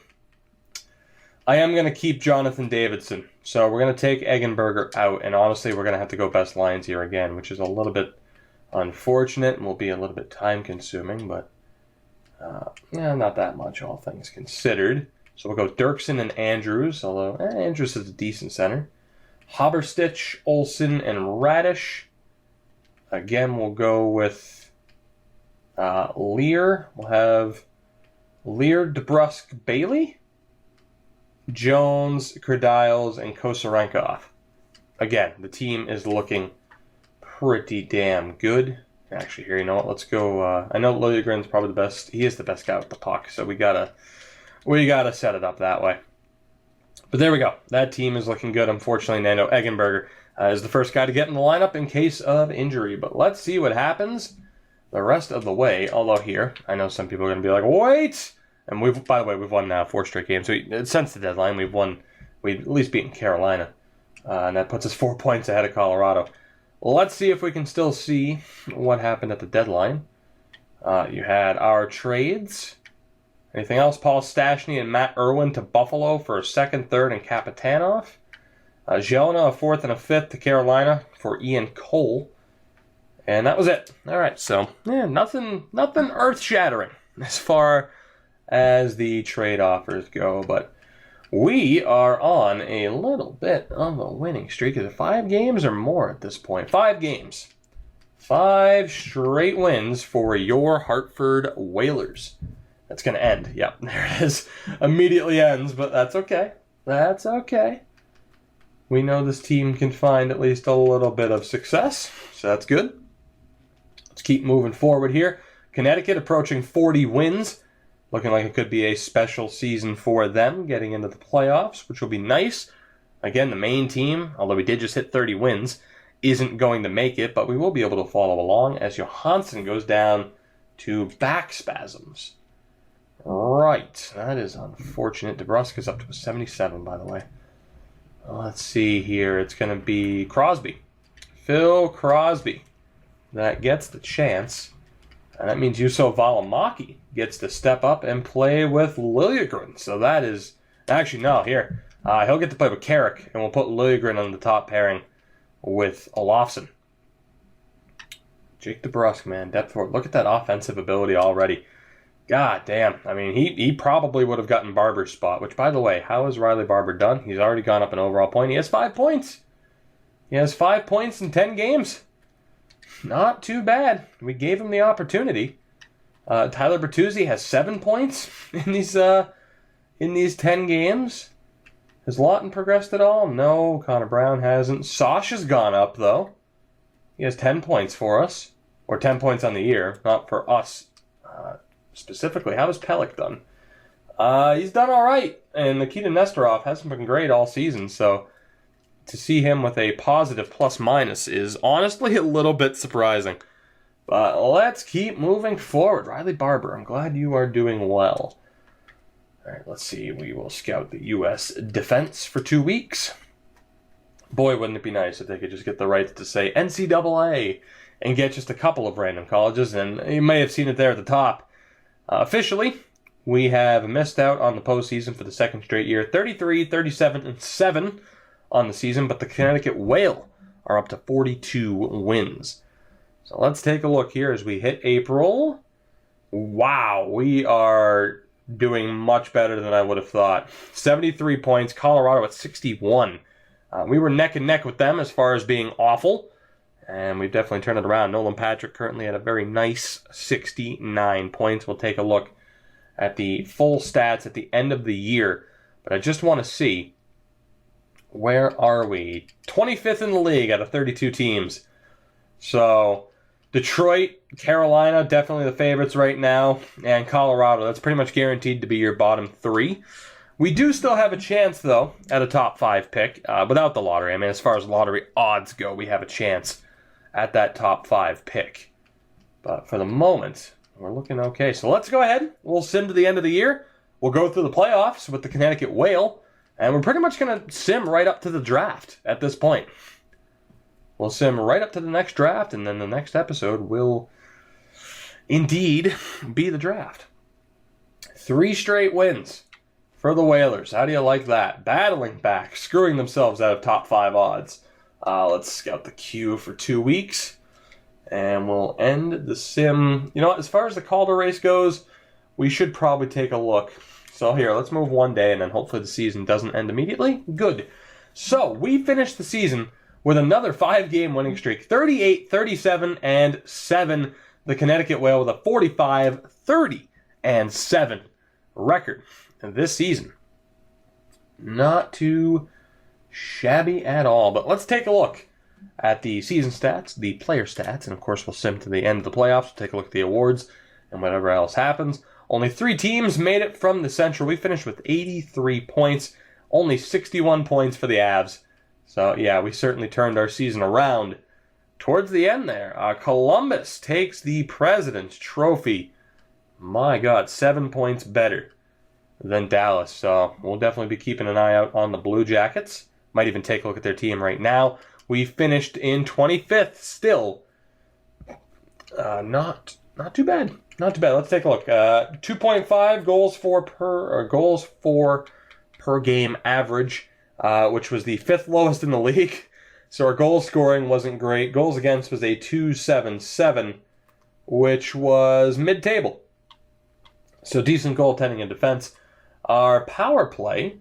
I am going to keep Jonathan Davidson. So we're going to take Eggenberger out, and honestly, we're going to have to go Best Lions here again, which is a little bit unfortunate and will be a little bit time-consuming, but not that much, all things considered. So we'll go Dirksen and Andrews, although Andrews is a decent center. Haberstich, Olsen, and Radish. Again, we'll go with Lear. We'll have Lear, DeBrusk, Bailey, Jones, Kerdiles, and Kosarenkov. Again, the team is looking pretty damn good. Actually, here, you know what? Let's go. I know Liljegren's probably the best. He is the best guy with the puck, so we gotta set it up that way. But there we go. That team is looking good. Unfortunately, Nando Eggenberger is the first guy to get in the lineup in case of injury. But let's see what happens the rest of the way. Although here, I know some people are going to be like, wait! And by the way, we've won now 4 straight games. So since the deadline, we've at least beaten Carolina. And that puts us 4 points ahead of Colorado. Let's see if we can still see what happened at the deadline. You had our trades. Anything else? Paul Stastny and Matt Irwin to Buffalo for a 2nd, 3rd, and Kapitanov. Jelena, a 4th and a 5th to Carolina for Ian Cole. And that was it. All right, so nothing earth-shattering as far as the trade offers go. But We are on a little bit of a winning streak. Is it 5 games or more at this point? 5 games. 5 straight wins for your Hartford Whalers. That's going to end. Yep, there it is. Immediately ends, but that's okay. That's okay. We know this team can find at least a little bit of success, so that's good. Let's keep moving forward here. Connecticut approaching 40 wins. Looking like it could be a special season for them, getting into the playoffs, which will be nice. Again, the main team, although we did just hit 30 wins, isn't going to make it, but we will be able to follow along as Johansson goes down to back spasms. Right, that is unfortunate. DeBruska's up to a 77, by the way. Let's see here. It's going to be Crosby. Phil Crosby. That gets the chance. And that means Juuso Valimaki gets to step up and play with Liljegren. So that is... Actually, no, here. He'll get to play with Carrick, and we'll put Liljegren on the top pairing with Olofsson. Jake DeBrusk, man, depth forward. Look at that offensive ability already. God damn. I mean, he probably would have gotten Barber's spot, which, by the way, how is Riley Barber done? He's already gone up an overall point. He has 5 points. He has 5 points in 10 games. Not too bad. We gave him the opportunity. Tyler Bertuzzi has 7 points in these 10 games. Has Lawton progressed at all? No, Connor Brown hasn't. Sasha's gone up, though. He has 10 points for us. Or 10 points on the year, not for us specifically. How has Pelech done? He's done all right. And Nikita Nesterov hasn't been great all season, so... to see him with a positive plus-minus is honestly a little bit surprising. But let's keep moving forward. Riley Barber, I'm glad you are doing well. All right, let's see. We will scout the U.S. defense for 2 weeks. Boy, wouldn't it be nice if they could just get the rights to say NCAA and get just a couple of random colleges. And you may have seen it there at the top. Officially, we have missed out on the postseason for the second straight year. 33, 37, and 7 on the season, but the Connecticut Whale are up to 42 wins. So let's take a look here as we hit April. Wow, we are doing much better than I would have thought. 73 points, Colorado at 61. We were neck and neck with them as far as being awful, and we've definitely turned it around. Nolan Patrick currently at a very nice 69 points. We'll take a look at the full stats at the end of the year, but I just want to see, where are we? 25th in the league out of 32 teams. So, Detroit, Carolina, definitely the favorites right now. And Colorado, that's pretty much guaranteed to be your bottom 3. We do still have a chance, though, at a top 5 pick without the lottery. I mean, as far as lottery odds go, we have a chance at that top 5 pick. But for the moment, we're looking okay. So let's go ahead. We'll sim to the end of the year. We'll go through the playoffs with the Connecticut Whale. And we're pretty much going to sim right up to the draft at this point. We'll sim right up to the next draft, and then the next episode will indeed be the draft. 3 straight wins for the Whalers. How do you like that? Battling back, screwing themselves out of top 5 odds. Let's scout the queue for 2 weeks, and we'll end the sim. You know what? As far as the Calder race goes, we should probably take a look. So here, let's move 1 day, and then hopefully the season doesn't end immediately. Good. So, we finished the season with another 5-game winning streak. 38, 37, and 7. The Connecticut Whale with a 45, 30, and 7 record this season. Not too shabby at all. But let's take a look at the season stats, the player stats, and of course we'll sim to the end of the playoffs. We'll take a look at the awards and whatever else happens. Only 3 teams made it from the Central. We finished with 83 points. Only 61 points for the Avs. So, yeah, we certainly turned our season around. Towards the end there, Columbus takes the President's Trophy. My God, 7 points better than Dallas. So, we'll definitely be keeping an eye out on the Blue Jackets. Might even take a look at their team right now. We finished in 25th still. Not too bad. Not too bad. Let's take a look. 2.5 goals for per game average, which was the 5th lowest in the league. So our goal scoring wasn't great. Goals against was a 2.77, which was mid-table. So decent goaltending and defense. Our power play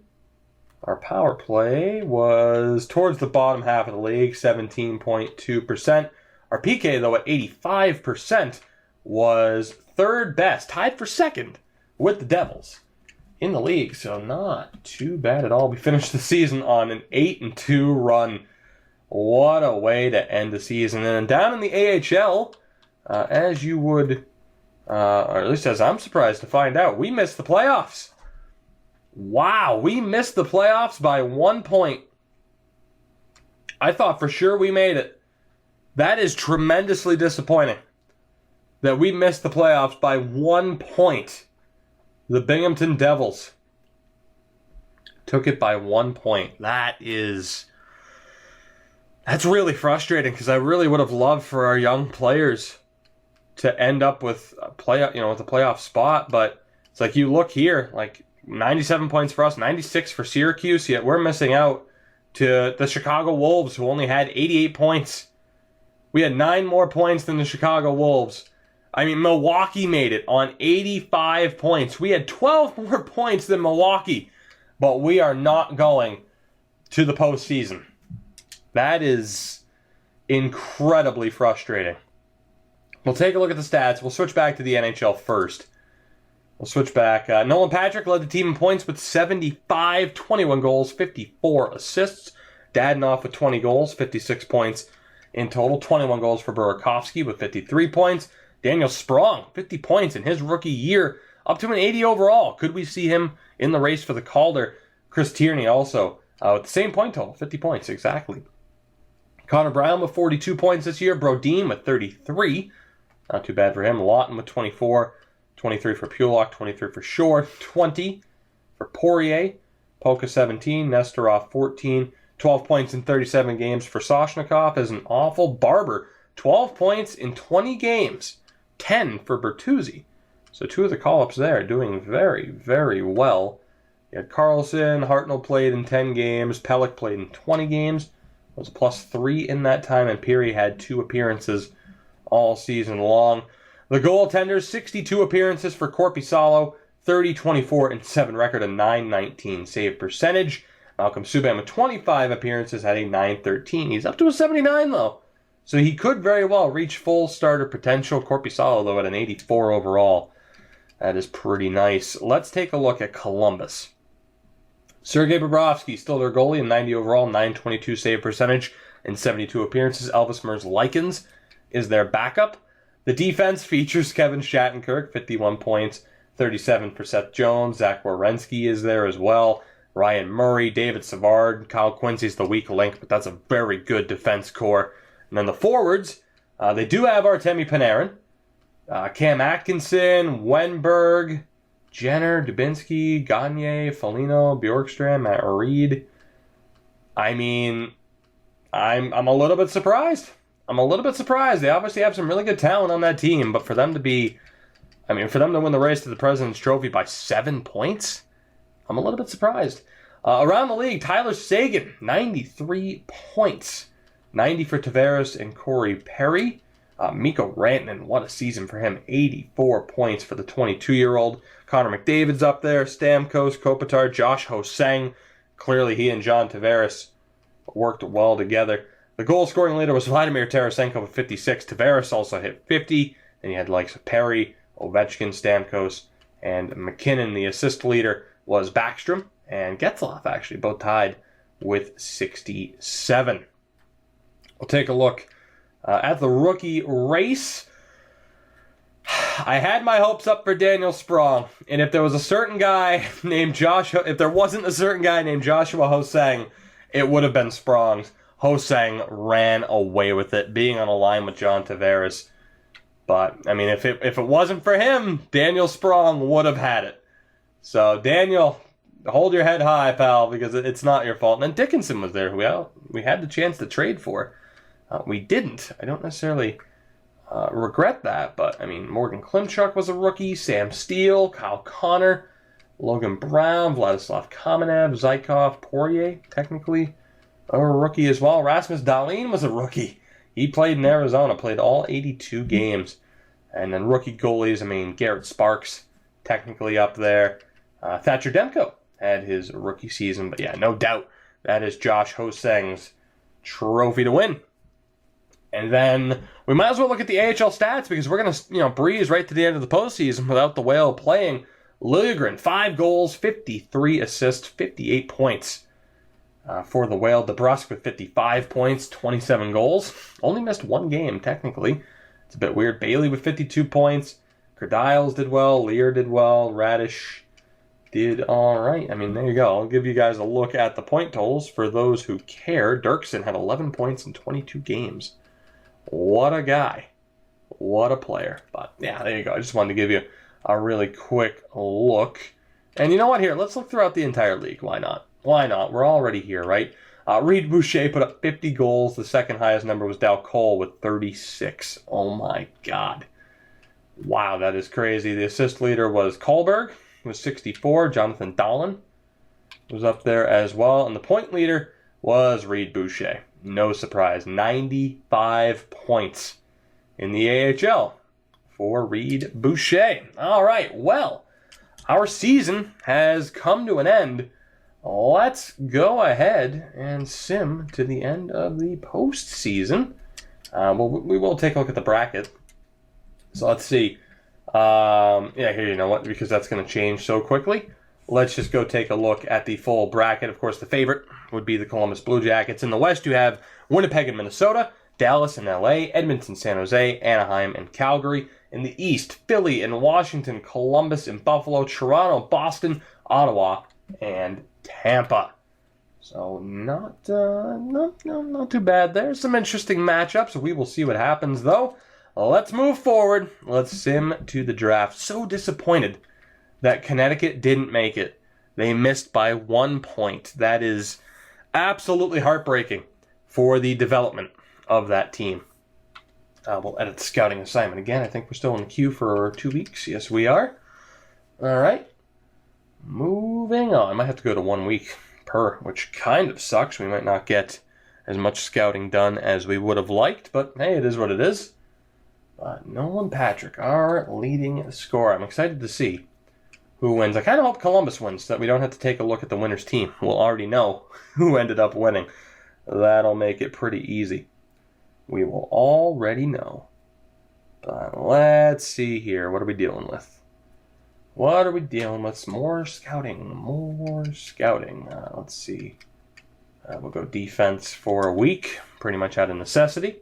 Our power play was towards the bottom half of the league, 17.2%. Our PK, though, at 85%, was third best, tied for second with the Devils in the league. So not too bad at all. We finished the season on an 8-2 run. What a way to end the season. And then down in the AHL, as you would, or at least as I'm surprised to find out, we missed the playoffs. Wow, we missed the playoffs by 1 point. I thought for sure we made it. That is tremendously disappointing that we missed the playoffs by 1 point. The Binghamton Devils took it by 1 point. That's really frustrating because I really would have loved for our young players to end up with a with a playoff spot. But it's like you look here, like 97 points for us, 96 for Syracuse, yet we're missing out to the Chicago Wolves, who only had 88 points. We had 9 more points than the Chicago Wolves. I mean, Milwaukee made it on 85 points. We had 12 more points than Milwaukee, but we are not going to the postseason. That is incredibly frustrating. We'll take a look at the stats. We'll switch back to the NHL first. We'll switch back. Nolan Patrick led the team in points with 75, 21 goals, 54 assists. Dadonov with 20 goals, 56 points in total. 21 goals for Burakovsky with 53 points. Daniel Sprong, 50 points in his rookie year, up to an 80 overall. Could we see him in the race for the Calder? Chris Tierney also with the same point total, 50 points exactly. Connor Brown with 42 points this year. Brodin with 33. Not too bad for him. Lawton with 24. 23 for Pulock, 23 for Shore, 20 for Poirier. Polka 17, Nestorov 14. 12 points in 37 games for Soshnikov is an awful Barber. 12 points in 20 games. 10 for Bertuzzi. So 2 of the call-ups there doing very, very well. You had Carlson, Hartnell played in 10 games. Pelech played in 20 games. Was +3 in that time, and Peary had 2 appearances all season long. The goaltenders, 62 appearances for Korpisalo, 30, 24, and 7 record, a .919 save percentage. Malcolm Subban with 25 appearances had a .913. He's up to a 79, though. So he could very well reach full starter potential. Korpisalo, though, at an 84 overall. That is pretty nice. Let's take a look at Columbus. Sergei Bobrovsky, still their goalie, a 90 overall, .922 save percentage, and 72 appearances. Elvis Merzlikins is their backup. The defense features Kevin Shattenkirk, 51 points, 37 for Seth Jones. Zach Werenski is there as well. Ryan Murray, David Savard, Kyle Quincy's the weak link, but that's a very good defense core. And then the forwards, they do have Artemi Panarin, Cam Atkinson, Wenberg, Jenner, Dubinsky, Gagne, Foligno, Bjorkstrand, Matt Reed. I mean, I'm a little bit surprised. They obviously have some really good talent on that team, but for them to win the race to the President's Trophy by 7 points, I'm a little bit surprised. Around the league, Tyler Seguin, 93 points. 90 for Tavares and Corey Perry. Mikko Rantanen, what a season for him. 84 points for the 22-year-old. Connor McDavid's up there. Stamkos, Kopitar, Josh Ho-Sang. Clearly he and John Tavares worked well together. The goal-scoring leader was Vladimir Tarasenko with 56. Tavares also hit 50. Then you had the likes of Perry, Ovechkin, Stamkos, and McKinnon. The assist leader was Backstrom and Getzlaf, actually, both tied with 67. We'll take a look at the rookie race. I had my hopes up for Daniel Sprong, and if there wasn't a certain guy named Joshua Ho-Sang, it would have been Sprong's. Ho-Sang ran away with it, being on a line with John Tavares. But, I mean, if it wasn't for him, Daniel Sprong would have had it. So, Daniel, hold your head high, pal, because it's not your fault. And then Dickinson was there, who we had the chance to trade for. We didn't. I don't necessarily regret that, but, I mean, Morgan Klimchuk was a rookie, Sam Steele, Kyle Connor, Logan Brown, Vladislav Kamenev, Zykov, Poirier, technically a rookie as well. Rasmus Dahlin was a rookie. He played in Arizona, played all 82 games. And then rookie goalies, I mean, Garrett Sparks, technically up there. Thatcher Demko had his rookie season. But yeah, no doubt that is Josh Ho-Sang's trophy to win. And then we might as well look at the AHL stats because we're going to breeze right to the end of the postseason without the Whale playing. Liljegren, 5 goals, 53 assists, 58 points for the Whale. DeBrusk with 55 points, 27 goals. Only missed 1 game, technically. It's a bit weird. Bailey with 52 points. Krdiles did well. Lear did well. Radish did all right. I mean, there you go. I'll give you guys a look at the point totals for those who care. Dirksen had 11 points in 22 games. What a guy. What a player. But yeah, there you go. I just wanted to give you a really quick look. And you know what? Here, let's look throughout the entire league. Why not? Why not? We're already here, right? Reed Boucher put up 50 goals. The second highest number was Dal Cole with 36. Oh my God. Wow, that is crazy. The assist leader was Kohlberg with 64. Jonathan Dahlin was up there as well. And the point leader was Reed Boucher. No surprise. 95 points in the AHL for Reed Boucher. All right, well, our season has come to an end. Let's go ahead and sim to the end of the postseason. We will take a look at the bracket. So let's see. Here, you know what? Because that's going to change so quickly. Let's just go take a look at the full bracket. Of course, the favorite would be the Columbus Blue Jackets. In the West, you have Winnipeg and Minnesota, Dallas and LA, Edmonton, San Jose, Anaheim, and Calgary. In the East, Philly and Washington, Columbus and Buffalo, Toronto, Boston, Ottawa, and Tampa. So not too bad there. Some interesting matchups. We will see what happens, though. Let's move forward. Let's sim to the draft. So disappointed that Connecticut didn't make it. They missed by 1 point. That is absolutely heartbreaking for the development of that team. We'll edit the scouting assignment again. I think we're still in the queue for 2 weeks. Yes, we are. All right. Moving on. I might have to go to 1 week per, which kind of sucks. We might not get as much scouting done as we would have liked, but hey, it is what it is. Nolan Patrick, our leading scorer. I'm excited to see who wins. I kind of hope Columbus wins so that we don't have to take a look at the winner's team. We'll already know who ended up winning. That'll make it pretty easy. We will already know. But let's see here. What are we dealing with? What are we dealing with? Some more scouting. Let's see. We'll go defense for a week. Pretty much out of necessity.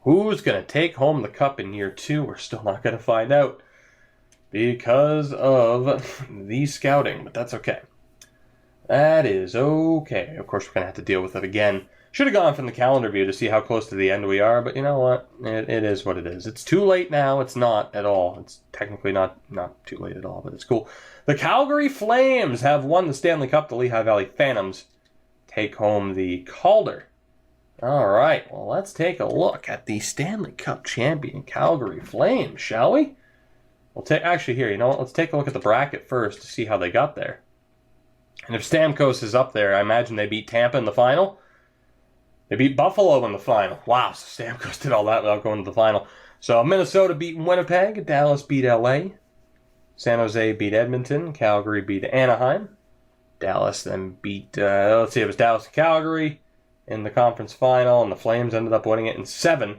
Who's going to take home the cup in year 2? We're still not going to find out because of the scouting, but that's okay. That is okay. Of course, we're going to have to deal with it again. Should have gone from the calendar view to see how close to the end we are, but you know what? It is what it is. It's too late now. It's not at all. It's technically not too late at all, but it's cool. The Calgary Flames have won the Stanley Cup. The Lehigh Valley Phantoms take home the Calder. All right, well, let's take a look at the Stanley Cup champion Calgary Flames, shall we? Actually, here, you know what? Let's take a look at the bracket first to see how they got there. And if Stamkos is up there, I imagine they beat Tampa in the final. They beat Buffalo in the final. Wow, so Stamkos did all that without going to the final. So Minnesota beat Winnipeg. Dallas beat LA. San Jose beat Edmonton. Calgary beat Anaheim. Dallas then beat, it was Dallas and Calgary in the conference final, and the Flames ended up winning it in 7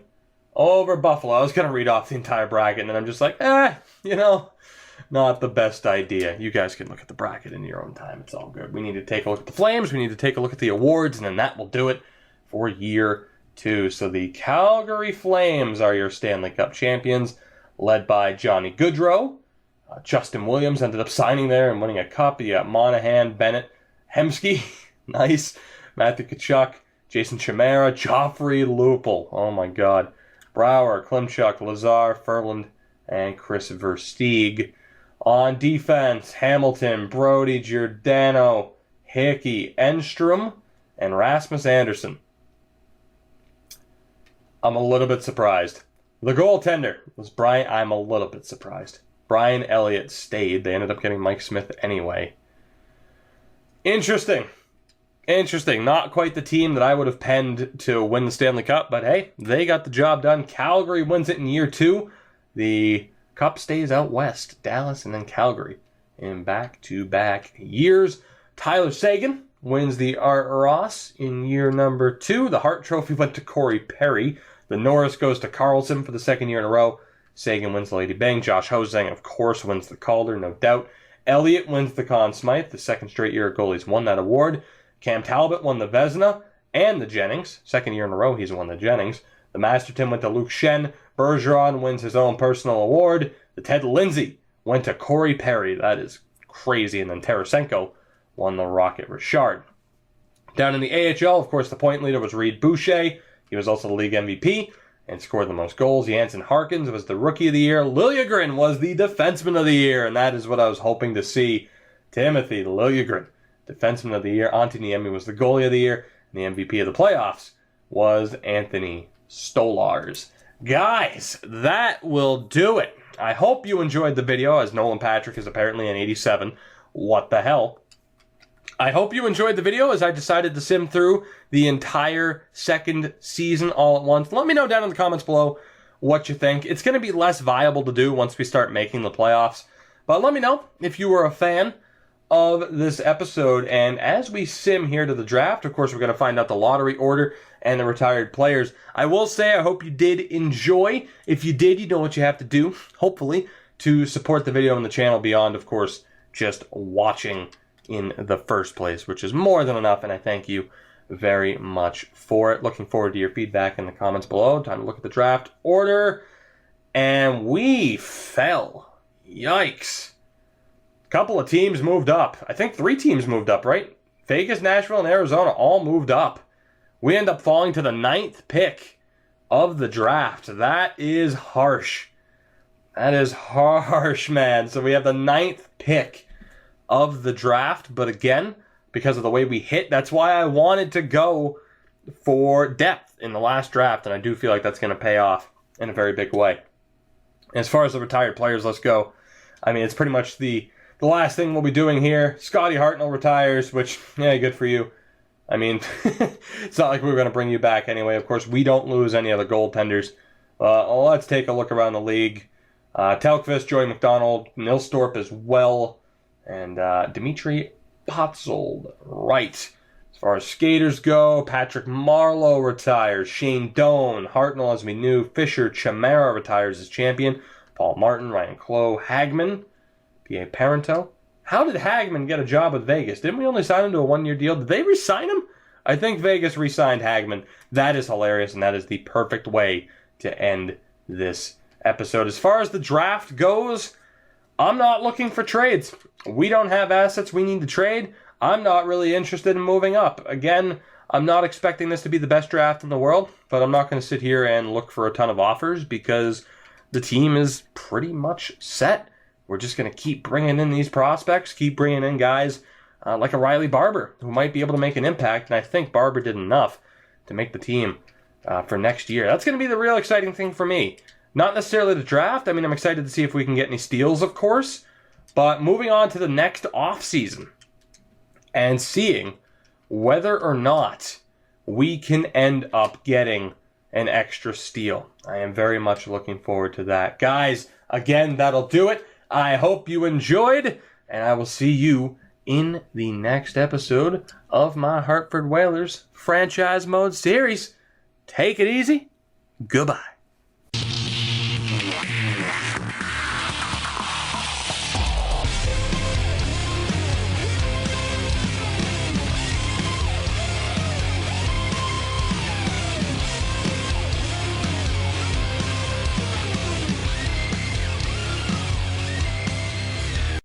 over Buffalo. I was going to read off the entire bracket, and then I'm just like, not the best idea. You guys can look at the bracket in your own time. It's all good. We need to take a look at the Flames. We need to take a look at the awards, and then that will do it for year 2. So the Calgary Flames are your Stanley Cup champions, led by Johnny Gaudreau. Justin Williams ended up signing there and winning a cup. You got Monahan, Bennett, Hemsky, nice, Matthew Tkachuk, Jason Chimera, Joffrey Lupul. Oh my God. Brouwer, Klimchuk, Lazar, Ferland, and Chris Versteeg. On defense, Hamilton, Brody, Giordano, Hickey, Enstrom, and Rasmus Anderson. I'm a little bit surprised. The goaltender was Brian. I'm a little bit surprised. Brian Elliott stayed. They ended up getting Mike Smith anyway. Interesting. Not quite the team that I would have penned to win the Stanley Cup, but hey, they got the job done. Calgary wins it in year 2. The Cup stays out west, Dallas and then Calgary in back-to-back years. Tyler Seguin wins the Art Ross in year number 2. The Hart Trophy went to Corey Perry. The Norris goes to Carlson for the second year in a row. Seguin wins the Lady Byng. Josh Hosang, of course, wins the Calder, no doubt. Elliott wins the Conn Smythe. The second straight year goalies won that award. Cam Talbot won the Vezina and the Jennings. Second year in a row he's won the Jennings. The Masterton went to Luke Shen. Bergeron wins his own personal award. The Ted Lindsay went to Corey Perry. That is crazy. And then Tarasenko won the Rocket Richard. Down in the AHL, of course, the point leader was Reed Boucher. He was also the league MVP and scored the most goals. Jansen Harkins was the Rookie of the Year. Liljegren was the Defenseman of the Year, and that is what I was hoping to see. Timothy Liljegren, Defenseman of the Year. Antoniemi was the Goalie of the Year. And the MVP of the playoffs was Anthony Stolars. Guys, that will do it. I hope you enjoyed the video, as Nolan Patrick is apparently an 87. What the hell? I hope you enjoyed the video as I decided to sim through the entire second season all at once. Let me know down in the comments below what you think. It's going to be less viable to do once we start making the playoffs. But let me know if you were a fan of this episode. And as we sim here to the draft, of course, we're going to find out the lottery order and the retired players. I will say I hope you did enjoy. If you did, you know what you have to do, hopefully, to support the video and the channel beyond, of course, just watching in the first place, which is more than enough, and I thank you very much for it. Looking forward to your feedback in the comments below. Time to look at the draft order. And we fell. Yikes. A couple of teams moved up. I think 3 teams moved up, right? Vegas, Nashville, and Arizona all moved up. We end up falling to the 9th pick of the draft. That is harsh. That is harsh, man. So we have the 9th pick of the draft, but again, because of the way we hit, that's why I wanted to go for depth in the last draft, and I do feel like that's going to pay off in a very big way. As far as the retired players, let's go. I mean, it's pretty much the last thing we'll be doing here. Scotty Hartnell retires, which, yeah, good for you. I mean, it's not like we were going to bring you back anyway. Of course, we don't lose any other goaltenders. Let's take a look around the league. Telkvist, Joey McDonald, Nilstorp as well, and Dmitry Potzold. Right. As far as skaters go, Patrick Marleau retires. Shane Doan, Hartnell, as we knew. Fisher Chamara retires as champion. Paul Martin, Ryan Clough, Hagman, P.A. Parento. How did Hagman get a job with Vegas? Didn't we only sign him to a 1-year deal? Did they re-sign him? I think Vegas re-signed Hagman. That is hilarious, and that is the perfect way to end this episode. As far as the draft goes, I'm not looking for trades. We don't have assets we need to trade. I'm not really interested in moving up. Again, I'm not expecting this to be the best draft in the world, but I'm not going to sit here and look for a ton of offers because the team is pretty much set. We're just going to keep bringing in these prospects, keep bringing in guys like a Riley Barber who might be able to make an impact, and I think Barber did enough to make the team for next year. That's going to be the real exciting thing for me. Not necessarily the draft. I mean, I'm excited to see if we can get any steals, of course. But moving on to the next offseason and seeing whether or not we can end up getting an extra steal. I am very much looking forward to that. Guys, again, that'll do it. I hope you enjoyed, and I will see you in the next episode of my Hartford Whalers Franchise Mode series. Take it easy. Goodbye.